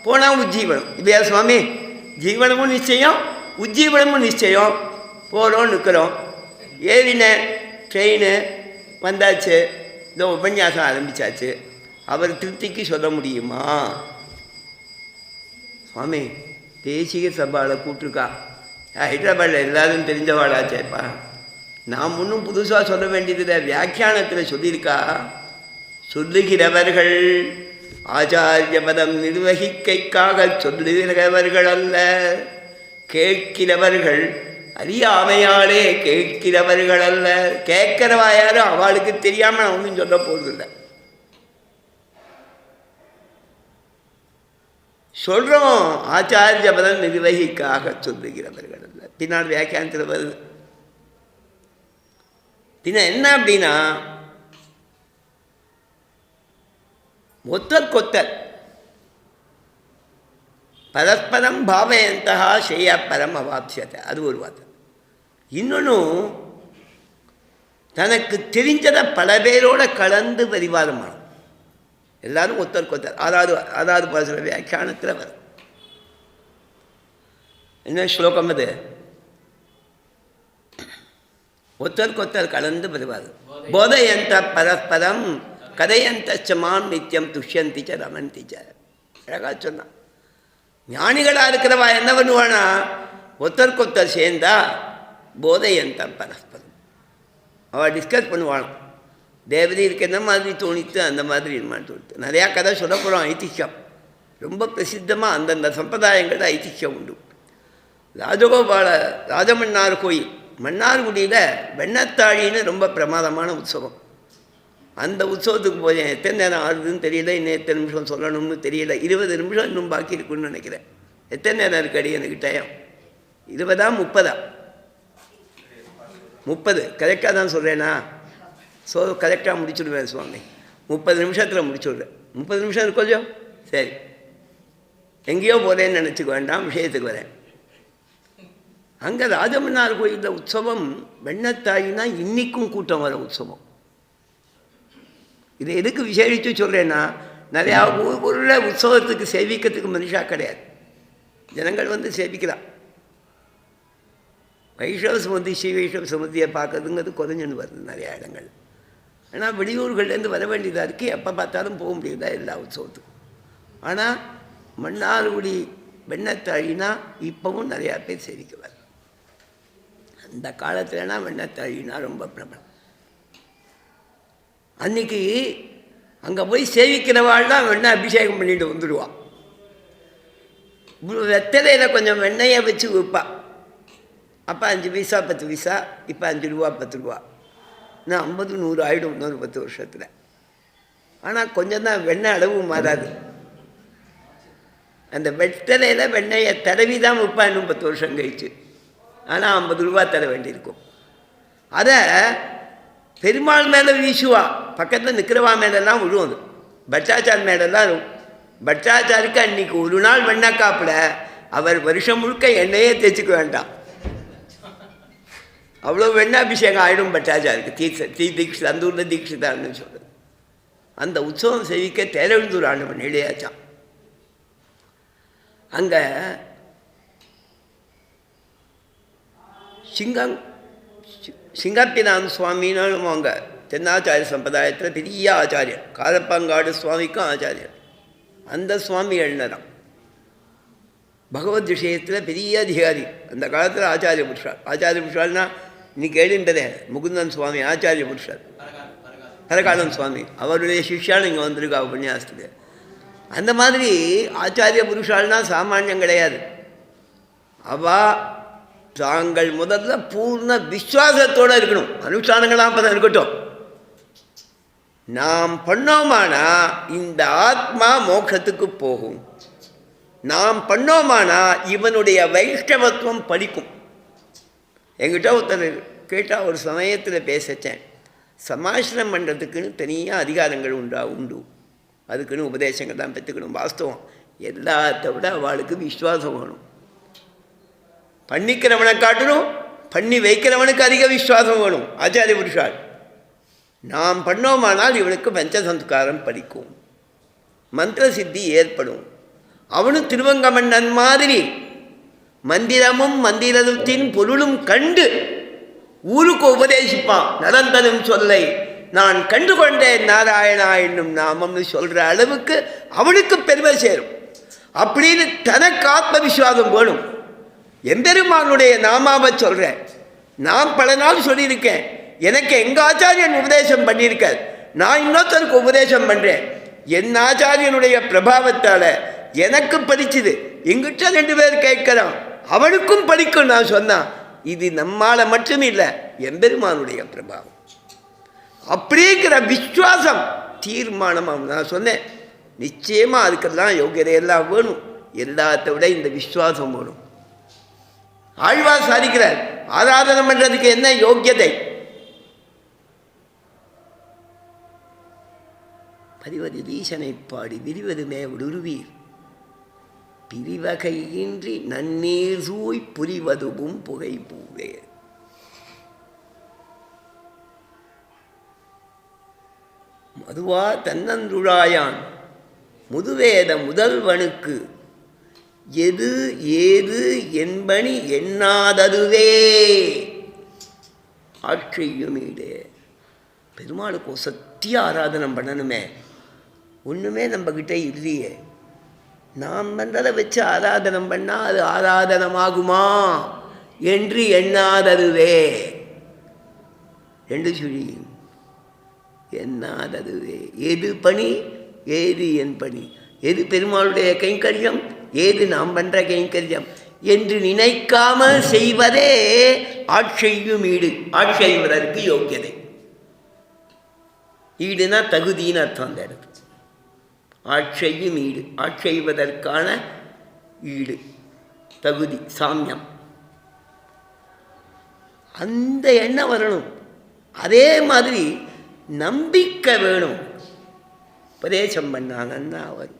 Speaker 1: போனால் உஜ்ஜீவனம் இல்லையா சுவாமி? ஜீவனமும் நிச்சயம், உஜ்ஜீவனமும் நிச்சயம். போகிறோம், நிற்கிறோம், ஏறினேன் ட்ரெயின் வந்தாச்சு, இந்த உபன்யாசம் ஆரம்பித்தாச்சு. அவர் திருப்திக்கு சொல்ல முடியுமா? சுவாமி தேசிக சபாவில் கூப்பிட்ருக்கா, ஹைதராபாத்தில் எல்லாரும் தெரிஞ்சவாளாச்சேப்பா. நாம் ஒன்றும் புதுசாக சொல்ல வேண்டியதில்லை, வியாக்கியானத்தில் சொல்லியிருக்கா. சொல்லுகிறவர்கள் ஆச்சாரிய பதம் நிர்வகிக்கைக்காக சொல்லுகிறவர்கள் அல்ல, கேட்கிறவர்கள் அறியாமையாலே கேட்கிறவர்கள் அல்ல. கேட்கிறவா யாரும் அவளுக்கு தெரியாமல் நான் ஒன்றும் சொல்ல போகிறதில்லை. சொல்கிறோம் ஆச்சாரிய பலன் நிர்வகிக்காக சொல்லுகிறவர்கள் அல்ல. பின்னால் வியாக்கியானத்தில் வருது. பின்ன என்ன அப்படின்னா ஒத்தற்கொத்தர் பரஸ்பரம் பாவயந்தா ஸ்ரேயப்பரம் அவாப்சியத்தை, அது ஒரு வார்த்தை. இன்னொன்று தனக்கு தெரிஞ்சதை பல பேரோட கலந்து பரிவாரமானோம். எல்லாரும் ஒத்தற்கொத்தர். அதாவது பல வியாக்கியானத்தில் வரும். என்ன ஸ்லோகம் அது? ஒத்தற்கொத்தர் கலந்து பரிவாரம். போதயந்த பரஸ்பரம் கதையந்த சமான் நித்தியம் துஷ்யந்திச்ச ரமந்திச்ச. அழகாக சொன்னான். ஞானிகளாக இருக்கிறவா என்ன பண்ணுவானா, ஒத்தற்கொத்தர் சேர்ந்தா போதையந்த பரஸ்பரம் அவள் டிஸ்கஸ் பண்ணுவாளாம். தேவதைக்கு என்ன மாதிரி தோணித்து அந்த மாதிரி என்னமான்னு தோணித்து. நிறையா கதை சொல்ல போகிறோம். ஐதிஹ்யம் ரொம்ப பிரசித்தமாக அந்தந்த சம்பிரதாயங்களில் ஐதிஹ்யம் உண்டு. ராஜமன்னார் கோயில் மன்னார்குடியில் வெண்ணத்தாழின்னு ரொம்ப பிரமாதமான உற்சவம். அந்த உற்சவத்துக்கு போய் எத்தனை நேரம் ஆகுதுன்னு தெரியல, இன்னும் எத்தனை நிமிஷம் சொல்லணும்னு தெரியல. 20 நிமிஷம் இன்னும் பாக்கி இருக்குன்னு நினைக்கிறேன். எத்தனை நேரம் இருக்கடி எனக்கு டைம்? 20 30 30 கரெக்டாக தான் சொல்கிறேன்னா? கரெக்டாக முடிச்சுடுவேன் சுவாமி. 30 நிமிஷத்தில் முடிச்சுடுறேன். 30 நிமிஷம் இருக்கோஜோ? சரி, எங்கேயோ போகிறேன்னு நினச்சிக்க வேண்டாம், விஷயத்துக்கு வரேன். அங்கே ராஜமன்னார் கோயிலில் உற்சவம் வெண்ணத்தாழினா இன்றைக்கும் கூட்டம் வர உற்சவம். இதை எதுக்கு விசேஷித்து சொல்கிறேன்னா, நிறையா ஊரில் உற்சவத்துக்கு சேவிக்கிறதுக்கு மனுஷா கிடையாது. ஜனங்கள் வந்து சேவிக்கலாம். வைஷ்ணவ சமுதி ஸ்ரீ வைஷ்ணவ சமுதியை பார்க்கறதுங்கிறது குறைஞ்சுன்னு வருது நிறையா இடங்கள். ஆனால் வெளியூர்கள்லேருந்து வர வேண்டியதாக இருக்குது. எப்போ பார்த்தாலும் போக முடியுதா எல்லா உற்சவத்துக்கும். ஆனால் மன்னார்குடி வெண்ணத்தாழினா இப்போவும் நிறையா பேர் சேவிக்குவார். அந்த காலத்துலனா வெண்ணத்தாழினா ரொம்ப பிரபலம். அன்றைக்கி அங்கே போய் சேவிக்கிறவாள் தான் வெண்ணெய் அபிஷேகம் பண்ணிட்டு வந்துடுவாள். வெத்தலையில் கொஞ்சம் வெண்ணெயை வச்சு விற்பா. அப்போ 5 பைசா 10 பைசா, இப்போ 5 ரூபா 10 ரூபா. இன்னும் 50 100 ஆகிடும் இன்னொரு 10 வருஷத்தில். ஆனால் கொஞ்சம் தான் வெண்ணெய் அளவு மாறாது. அந்த வெத்தலையில் வெண்ணெயை தடவி தான் விற்பா இன்னும் 10 வருஷம் கழிச்சு. ஆனால் 50 ரூபா தர வேண்டியிருக்கும். அதை பெருமாள் மேலே வீசுவா. பக்கத்தில் நிற்கிறவா மேலெல்லாம் விழுவும். பட்டாச்சார் மேலெல்லாம் பட்டாச்சாருக்கு அன்றைக்கி ஒரு நாள் வெண்ணக்காப்பில் அவர் வருஷம் முழுக்க எண்ணெயே தேய்ச்சிக்க வேண்டாம். அவ்வளோ வெண்ணாபிஷேகம் ஆகிடும் பட்டாச்சாருக்கு. தீட்சித் அந்த ஊரில் தீட்சிதான்னு சொல்கிறது. அந்த உற்சவம் செவிக்க தேரெழுந்தூர் ஆண்டவன் இளையாச்சான். அங்கே சிங்கப்பிரான் சுவாமின்னு அவங்க தென்னாச்சாரிய சம்பிரதாயத்தில் பெரிய ஆச்சாரியர். காலப்பாங்காடு சுவாமிக்கும் ஆச்சாரியர். அந்த சுவாமி எழுநராம். பகவத் விஷயத்தில் பெரிய அதிகாரி. அந்த காலத்தில் ஆச்சாரிய புருஷார். ஆச்சாரிய புருஷால்னா இன்னைக்கு எழுந்ததே முகுந்தன் சுவாமி ஆச்சாரிய புருஷர். பரகாலம் சுவாமி அவருடைய சிஷ்யால் இங்கே வந்திருக்கா உபன்யாசத்துக்கு. அந்த மாதிரி ஆச்சாரிய புருஷால்னா சாமானியம் கிடையாது. அவள் தாங்கள் முதல்ல பூர்ண விஸ்வாசத்தோடு இருக்கணும். அனுஷ்டானங்களாம் அப்போ தான் இருக்கட்டும். நாம் பண்ணோமானா இந்த ஆத்மா மோட்சத்துக்கு போகும். நாம் பண்ணோமானா இவனுடைய வைஷ்ணவத்துவம் படிக்கும். என்கிட்ட ஒருத்தர் கேட்டால் ஒரு சமயத்தில் பேசச்சேன். சமாசிரம் பண்ணுறதுக்குன்னு தனியாக அதிகாரங்கள் உண்டு. அதுக்குன்னு உபதேசங்கள் தான் பெற்றுக்கணும். வாஸ்தவம் எல்லாத்த விட அவளுக்கு விஸ்வாசம் வேணும். பண்ணிக்கிறவனை காட்டணும், பண்ணி வைக்கிறவனுக்கு அதிக விஸ்வாசம் வேணும். ஆச்சாரிய புருஷால் நாம் பண்ணோமானால் இவனுக்கு பஞ்சசம்ஸ்காரம் படிக்கும், மந்திர சித்தி ஏற்படும். அவனும் திருவங்கமன்னன் மாதிரி மந்திரமும் மந்திரத்தின் பொருளும் கண்டு ஊருக்கு உபதேசிப்பான். நடந்ததும் சொல்லை நான் கண்டு கொண்டேன் நாராயணா என்னும் நாமம்னு சொல்கிற அளவுக்கு அவனுக்கு பெருமை சேரும். அப்படின்னு தனக்கு ஆத்ம விஸ்வாசம் வேணும். எம்பெருமானுடைய நாமாவை சொல்கிறேன். நான் பல நாள் சொல்லியிருக்கேன். எனக்கு எங்கள் ஆச்சாரியன் உபதேசம் பண்ணியிருக்கார். நான் இன்னொருத்தருக்கு உபதேசம் பண்ணுறேன். என் ஆச்சாரியனுடைய பிரபாவத்தால் எனக்கு படிச்சுது. எங்கிட்ட 2 பேர் கேட்குறான், அவனுக்கும் படிக்கும். நான் சொன்னான் இது நம்மால் மட்டும் இல்லை, எம்பெருமானுடைய பிரபாவம். அப்படிங்கிற விஸ்வாசம் தீர்மானமாக நான் சொன்னேன். நிச்சயமாக அதுக்கெல்லாம் யோகியதையெல்லாம் வேணும். எல்லாத்த விட இந்த விஸ்வாசம் வேணும். ஆழ்வார் சாதிக்கிறார், ஆராதனை பண்ணுறதுக்கு என்ன யோக்கியதை? பதிவது ஈசனை பாடி விரிவதுமே உருவீர் பிரிவகையின்றி நன்னீர் சூய் புரிவதுவும் புகை பூவே. மதுவா தன்னந்துழாயான் முதுவேத முதல்வனுக்கு எது ஏது என்பனி எண்ணாததுவே ஆட்சியுமீடே. பெருமாளுக்கு சத்திய ஆராதனம் பண்ணணுமே, ஒன்றுமே நம்மக்கிட்ட இல்லையே. நாம் பண்ணுறதை வச்சு ஆராதனம் பண்ணால் அது ஆராதனமாகுமா என்று எண்ணாததுவே. ரெண்டு சுழி எண்ணாததுவே. எது பணி ஏது என் பணி, எது பெருமாளுடைய கைங்கரியம் ஏது நாம் பண்ணுற கைங்கரியம் என்று நினைக்காமல் செய்வதே ஆட்செய்யும் ஈடு. ஆட்செய்வதற்கு யோக்கியதை. ஈடுனா தகுதின்னு அர்த்தம். அந்த இடத்து ஆட்செய்யும் ஈடு, ஆட்செய்வதற்கான ஈடு, தகுதி, சாமியம். அந்த எண்ணம் வரணும். அதே மாதிரி நம்பிக்கை வேணும். உபதேசம் பண்ணாங்கன்னா வரும்.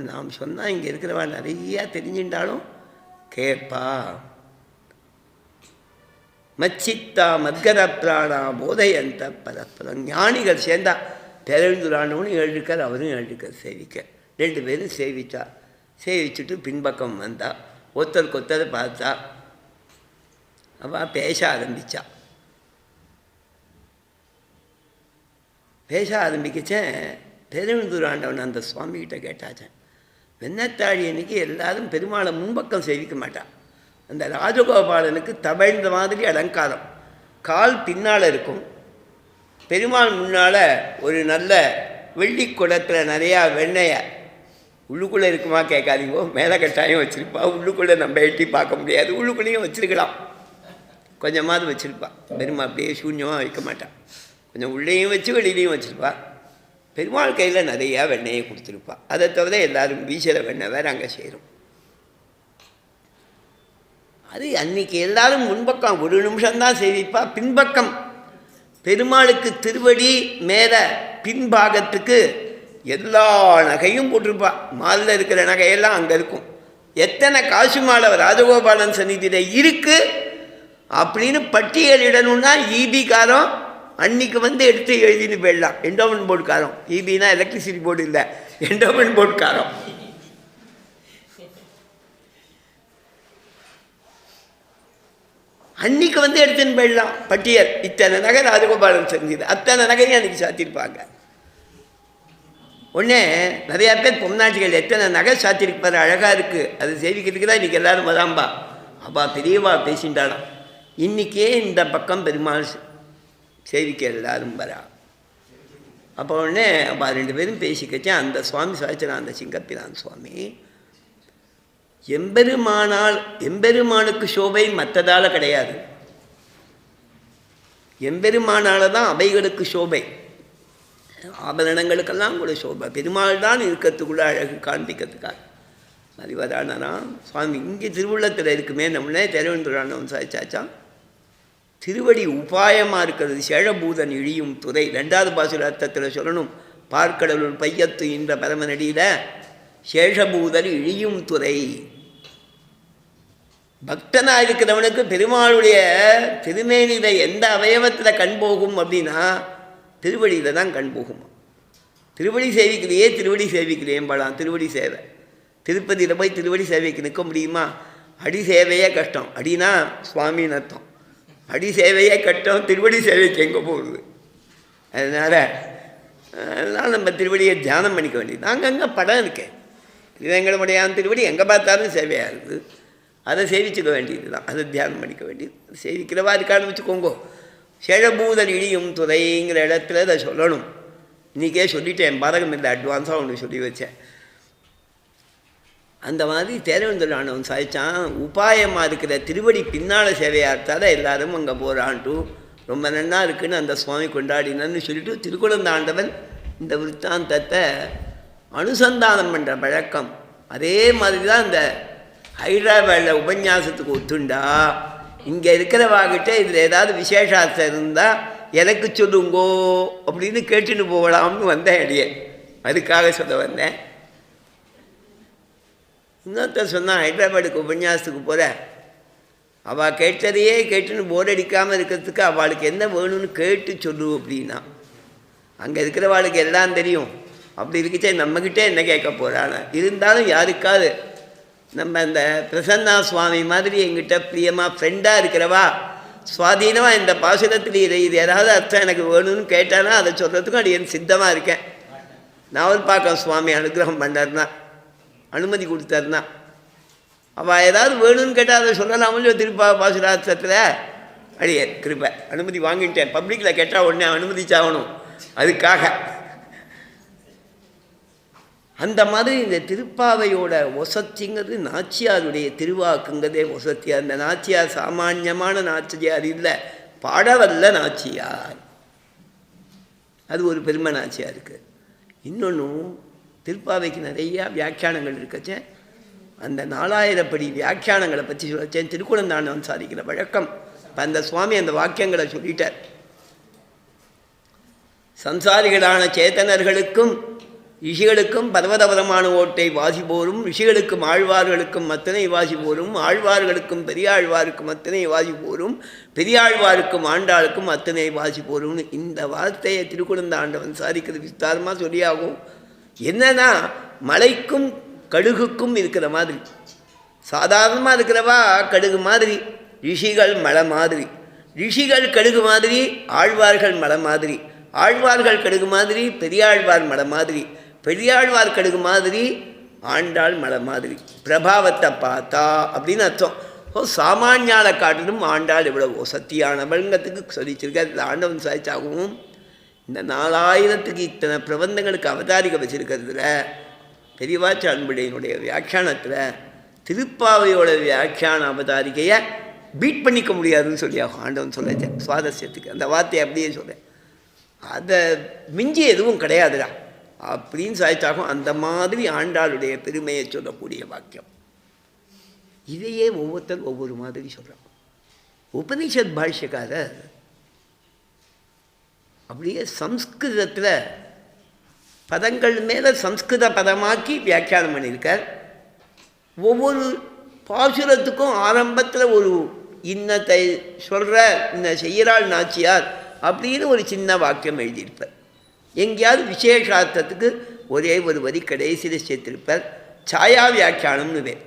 Speaker 1: நாம் சொன்னால் இங்கே இருக்கிறவா நிறையா தெரிஞ்சுட்டாலும் கேட்பா. மச்சித்தா மத்கர பிராணா போதையந்த பரப்பரம். ஞானிகள் சேர்ந்தா பேரெழுந்துரானவனு எழுதிருக்கார், அவரும் எழுதிருக்கார். சேவிக்க ரெண்டு பேரும் சேவிச்சா. சேவிச்சுட்டு பின்பக்கம் வந்தா, ஒருத்தருக்கு ஒருத்தர் பார்த்தா. அவள் பேச ஆரம்பித்தா. பேச ஆரம்பிக்கச்சேன் பேரெழுந்துராண்டவன் அந்த சுவாமிகிட்ட கேட்டாச்சேன், வெண்ணத்தாழி அன்னைக்கு எல்லாரும் பெருமாளை முன்பக்கம் சேவிக்க மாட்டான். அந்த ராஜகோபாலனுக்கு தவழ்ந்த மாதிரி அலங்காரம், கால் பின்னால் இருக்கும். பெருமாள் முன்னால் ஒரு நல்ல வெள்ளி குடத்தில் நிறையா வெண்ணெயை, உள்ளுக்குள்ளே இருக்குமா கேட்காதீங்கோ, மேலே கட்டாயம் வச்சுருப்பா. உள்ளுக்குள்ளே நம்ம எட்டி பார்க்க முடியாது, உள்ளுக்குள்ளேயும் வச்சுருக்கலாம். கொஞ்சமாவது வச்சுருப்பா. பெருமாள் அப்படியே சூன்யமாக வைக்க மாட்டான். கொஞ்சம் உள்ளேயும் வச்சு வெளியிலையும் வச்சுருப்பா. பெருமாள் கையில் நிறையா வெண்ணெயை கொடுத்துருப்பா. அதை தவிர எல்லோரும் வீசுகிற வெண்ணெய் வேறு அங்கே சேரும். அது அன்றைக்கி எல்லாரும் முன்பக்கம் ஒரு நிமிஷம்தான் சேவிப்பா. பின்பக்கம் பெருமாளுக்கு திருவடி மேலே பின்பாகத்துக்கு எல்லா நகையும் போட்டிருப்பா. மாலில் இருக்கிற நகையெல்லாம் அங்கே இருக்கும். எத்தனை காசு மாலை ராஜகோபாலன் சந்நிதியில் இருக்குது அப்படின்னு பட்டியலிடணும்னா ஈபிக்காரம் அன்றைக்கி எடுத்து எழுதின்னு போயிடலாம். என்டோமெண்ட் போர்டுக்காரம். ஈபினா எலக்ட்ரிசிட்டி போர்டு இல்லை, என்டோமெண்ட் போர்டுக்காரம். அன்றைக்கி எடுத்துன்னு போயிடலாம் பட்டியல். இத்தனை நகை ராஜகோபாலன் செஞ்சது, அத்தனை நகையும் அன்றைக்கி சாத்திருப்பாங்க. ஒன்றே நிறையா பேர் பொம்நாட்டிகள் எத்தனை நகை சாத்திருப்பார், அழகாக இருக்குது, அது சேவிக்கிறதுக்கு தான் இன்றைக்கி எல்லோரும் வராம்பா. அப்பா பெரியவா பேசிட்டாலாம். இன்றைக்கே இந்த பக்கம் பெருமாள் சேவிக்க எல்லாரும் வரா. அப்போ உடனே அப்பா ரெண்டு பேரும் பேசிக்கச்சேன். அந்த சுவாமி சாய்ச்சனா, அந்த சிங்கப்பிரான் சுவாமி, எம்பெருமானுக்கு சோபை மற்றதால் கிடையாது. எம்பெருமானால தான் அவைகளுக்கு சோபை. ஆபரணங்களுக்கெல்லாம் கூட சோபை. பெருமாள் தான் இருக்கிறதுக்குள்ளே அழகு காண்பிக்கிறதுக்காக அறிவதானா சுவாமி இங்கே திருவுள்ளத்தில் இருக்குமே. நம்மளே திரவந்துரானவன் சாய்ச்சாச்சான். திருவடி உபாயமாக இருக்கிறது. சேழபூதன் இழியும் துறை. ரெண்டாவது பாசுர அர்த்தத்தில் சொல்லணும். பார்க்கடலுள் பையத்து இந்த பரமநடியில் சேஷபூதன் இழியும் துறை. பக்தனாக இருக்கிறவனுக்கு பெருமாளுடைய திருமேனியில் எந்த அவயவத்தில் கண் போகும் அப்படின்னா திருவடியில் தான் கண் போகும். திருவடி சேவிக்கலையே, திருவடி சேவிக்கலையேம்பாளாம். திருவடி சேவை. திருப்பதியில் போய் திருவடி சேவைக்கு நிற்க முடியுமா? அடி சேவையே கஷ்டம். அடினா சுவாமின்னு அர்த்தம். அடி சேவையே கஷ்டம், திருவடி சேவைக்கு எங்கே போகுது? அதனால் நம்ம திருவடியை தியானம் பண்ணிக்க வேண்டியது. அங்கங்கே படம் இருக்கேன். திருவேங்கடமுடையான் திருவடி எங்கே பார்த்தாலும் சேவையாக இருக்குது. அதை சேவிச்சுக்க வேண்டியது தான். அதை தியானம் பண்ணிக்க வேண்டியது. சேவிக்கிறவா இருக்கான்னு வச்சுக்கோங்கோ. சேழபூதன் இழியும் துறைங்கிற இடத்துல அதை சொல்லணும். இன்றைக்கே சொல்லிட்டேன், பாதகம் இல்லை, அட்வான்ஸாக ஒன்று சொல்லி வச்சேன். அந்த மாதிரி தேரவந்தலானவன் சாய்ச்சான். உபாயமாக இருக்கிற திருவடி பின்னால் சேவையார்த்தால் எல்லாரும் அங்கே போகிறான்ட்டு ரொம்ப நன்னா இருக்குன்னு அந்த சுவாமி கொண்டாடினான்னு சொல்லிட்டு திருக்குழந்தாண்டவன் இந்த விற்த்தாந்தத்தை அனுசந்தானம் பண்ணுற பழக்கம். அதே மாதிரி தான் இந்த ஹைதராபாடில் உபன்யாசத்துக்கு ஒத்துண்டா இங்கே இருக்கிறவாகிட்ட இதில் ஏதாவது விசேஷார்த்தம் இருந்தால் எனக்கு சொல்லுங்கோ அப்படின்னு கேட்டுன்னு போகலாம்னு வந்தேன் அடியே. அதுக்காக சொல்ல வந்தேன். இன்னொருத்தர் சொன்னான், ஹைதராபாடுக்கு உபன்யாசத்துக்கு போகிற அவள் கேட்டதையே கேட்டுன்னு போர் அடிக்காமல் இருக்கிறதுக்கு அவளுக்கு என்ன வேணும்னு கேட்டு சொல்லு அப்படின்னா. அங்கே இருக்கிறவாளுக்கு எல்லாம் தெரியும். அப்படி இருக்குச்சே நம்மக்கிட்டே என்ன கேட்க போகிறான்னு. இருந்தாலும் யாருக்காவது நம்ம இந்த பிரசன்னா சுவாமி மாதிரி எங்கிட்ட பிரியமாக ஃப்ரெண்டாக இருக்கிறவா சுவாதீனமாக இந்த பாசுரத்தில் இது ஏதாவது அர்த்தம் எனக்கு வேணும்னு கேட்டானா அதை சொல்கிறதுக்கும் அது என் சித்தமாக இருக்கேன். நாவல் பார்க்க சுவாமி அனுகிரகம் பண்ணார்னா, அனுமதி கொடுத்தாருனா, அவள் ஏதாவது வேணும்னு கேட்டால் அதை சொல்லலாமோ திருப்பா பாசுரார்த்தத்தில் அடியே கிருப்பை அனுமதி வாங்கிட்டேன். பப்ளிக்கில் கேட்டால் உடனே அனுமதிச்சாகணும். அதுக்காக அந்த மாதிரி இந்த திருப்பாவையோட ஒசத்திங்கிறது நாச்சியாருடைய திருவாக்குங்கிறதே ஒசத்தி. அந்த நாச்சியார் சாமானியமான நாச்சியார் இல்லை, பாடவல்ல நாச்சியார். அது ஒரு பெருமை நாச்சியாருக்கு. இன்னொன்றும் திருப்பாவைக்கு நிறையா வியாக்கியானங்கள் இருக்கச்சே. அந்த 4000 படி வியாக்கியானங்களை பற்றி சொல்லச்சேன். திருக்குறந்தாண்டவன் சாதிக்கிற வழக்கம். இப்போ அந்த சுவாமி அந்த வாக்கியங்களை சொல்லிட்டார். சம்சாரிகளான சேத்தனர்களுக்கும் ரிஷிகளுக்கும் பர்வதபரமான ஓட்டை வாசிப்போரும், ரிஷிகளுக்கும் ஆழ்வார்களுக்கும் அத்தனை வாசிப்போரும், ஆழ்வார்களுக்கும் பெரியாழ்வாருக்கும் அத்தனை வாசிப்போரும், பெரியாழ்வாருக்கும் ஆண்டாளுக்கும் அத்தனை வாசிப்போரும்னு இந்த வார்த்தையை திருக்குறந்தாண்டவன் சாதிக்கிறது விஸ்தாரமாக சொல்லியாகும். என்னன்னா மலைக்கும் கடுகுக்கும் இருக்கிற மாதிரி. சாதாரணமாக இருக்கிறவா கடுகு மாதிரி, ரிஷிகள் மலை மாதிரி. ரிஷிகள் கடுகு மாதிரி, ஆழ்வார்கள் மலை மாதிரி. ஆழ்வார்கள் கடுகு மாதிரி, பெரியாழ்வார் மலை மாதிரி. பெரியாழ்வார் கடுகு மாதிரி, ஆண்டாள் மலை மாதிரி. பிரபாவத்தை பார்த்தா அப்படின்னு அர்த்தம். சாமானியால காட்டிலும் ஆண்டாள் இவ்வளவு சத்தியானவங்கிறதுக்கு சொல்லிச்சிருக்கார். இந்த ஆண்டவன் சாய்ச்சாகவும் இந்த 4000க்கு இத்தனை பிரபந்தங்களுக்கு அவதாரிக்க வச்சிருக்கிறதுல பெரியவாச்ச அன்புடையினுடைய வியாக்கியானத்தில் திருப்பாவையோட வியாக்கியான அவதாரிக்கையை பீட் பண்ணிக்க முடியாதுன்னு சொல்லியாகும். ஆண்டவன் சொல்ல சுவாரஸ்யத்துக்கு அந்த வார்த்தையை அப்படியே சொல்கிறேன். அதை மிஞ்சி எதுவும் கிடையாதுடா அப்படின்னு சாய்ச்சாகும். அந்த மாதிரி ஆண்டாளுடைய பெருமையை சொல்லக்கூடிய வாக்கியம். இதையே ஒவ்வொருத்தரும் ஒவ்வொரு மாதிரி சொல்கிறான். உபனிஷத் பாஷ்யக்காரர் அப்படியே சம்ஸ்கிருதத்தில் பதங்கள் மேலே சம்ஸ்கிருத பதமாக்கி வியாக்கியானம் பண்ணியிருக்கார். ஒவ்வொரு பாசுரத்துக்கும் ஆரம்பத்தில் ஒரு இன்னத்தை சொல்கிற இந்த செய்யறாள் நாச்சியார் அப்படின்னு ஒரு சின்ன வாக்கியம் எழுதியிருப்பார். எங்கேயாவது விசேஷார்த்தத்துக்கு ஒரே ஒரு வரி கடைசியில் சேர்த்திருப்பார். சாயா வியாக்கியானம்னு பேர்.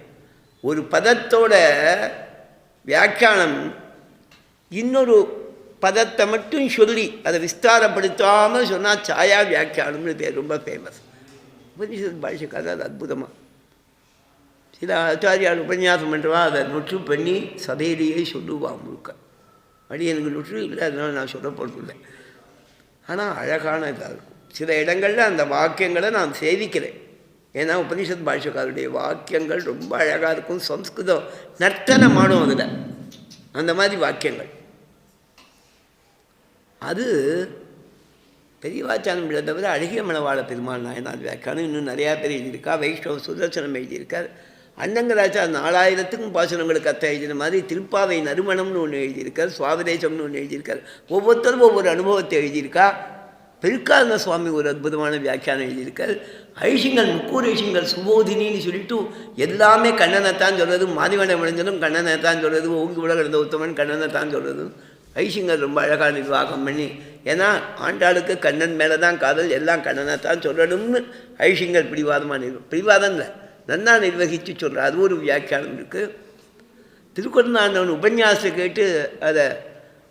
Speaker 1: ஒரு பதத்தோட வியாக்கியானம் இன்னொரு பதத்தை மட்டும் சொல்லி அதை விஸ்தாரப்படுத்தாமல் சொன்னால் சாயா வியாக்கியானம்னு பேர். ரொம்ப ஃபேமஸ். உபனிஷத் பாஷ்யக்காரர் அது அற்புதமாக சில ஆச்சாரியால் உபன்யாசம் பண்ணுறவா அதை நொற்று பண்ணி சபையிலேயே சொல்லுவான் முழுக்க. அப்படி எனக்கு நொற்று இல்லை, அதனால் நான் சொல்ல போகிறதில்லை. ஆனால் அழகான இதாக இருக்கும். சில இடங்களில் அந்த வாக்கியங்களை நான் சேவிக்கிறேன். ஏன்னா உபனிஷத் பாஷ்யக்காரருடைய வாக்கியங்கள் ரொம்ப அழகாக இருக்கும். சம்ஸ்கிருதம் நர்த்தனமானும் அதில் அந்த மாதிரி வாக்கியங்கள். அது பெரியவாச்சாரம் பிள்ளை தவிர அழகிய மணவாள பெருமாள் நாயனார் வியாக்கியானம் இன்னும் நிறையா பேர் எழுதியிருக்கா. வைஷ்ணவ சுதர்சனம் எழுதியிருக்கார். அண்ணங்கராச்சா 4000க்கும் பாசுரங்களுக்கு அர்த்தம் எழுதின மாதிரி திருப்பாவை நறுமணம்னு ஒன்று எழுதியிருக்கார். சுவாபதேசம்னு ஒன்று எழுதியிருக்கார். ஒவ்வொருத்தரும் ஒவ்வொரு அனுபவத்தை எழுதியிருக்கா. பெருக்காரண சுவாமி ஒரு அற்புதமான வியாக்கியானம் எழுதியிருக்கார். ஐஷிங்கல் முக்கூரேஷிங்கல் சுபோதினின்னு சொல்லிட்டு எல்லாமே கண்ணனைத்தான் சொல்கிறது. மாதிவனை விளைஞ்சதும் கண்ணனைத்தான் சொல்கிறது. ஓங்கி உலக இருந்த உத்தமன் கண்ணனைத்தான் சொல்கிறது. ஐஷிங்கர் ரொம்ப அழகாக நிர்வாகம் பண்ணி, ஏன்னா ஆண்டாளுக்கு கண்ணன் மேலே தான் காதல், எல்லாம் கண்ணனை தான் சொல்லணும்னு ஐஷிங்கர் பிடிவாதமாக பிடிவாதம் இல்லை, நன்னா நிர்வகித்து சொல்கிறார். அது ஒரு வியாக்கியானம் இருக்குது. திருக்குறந்தாண்டவன் உபன்யாசத்தை கேட்டு அதை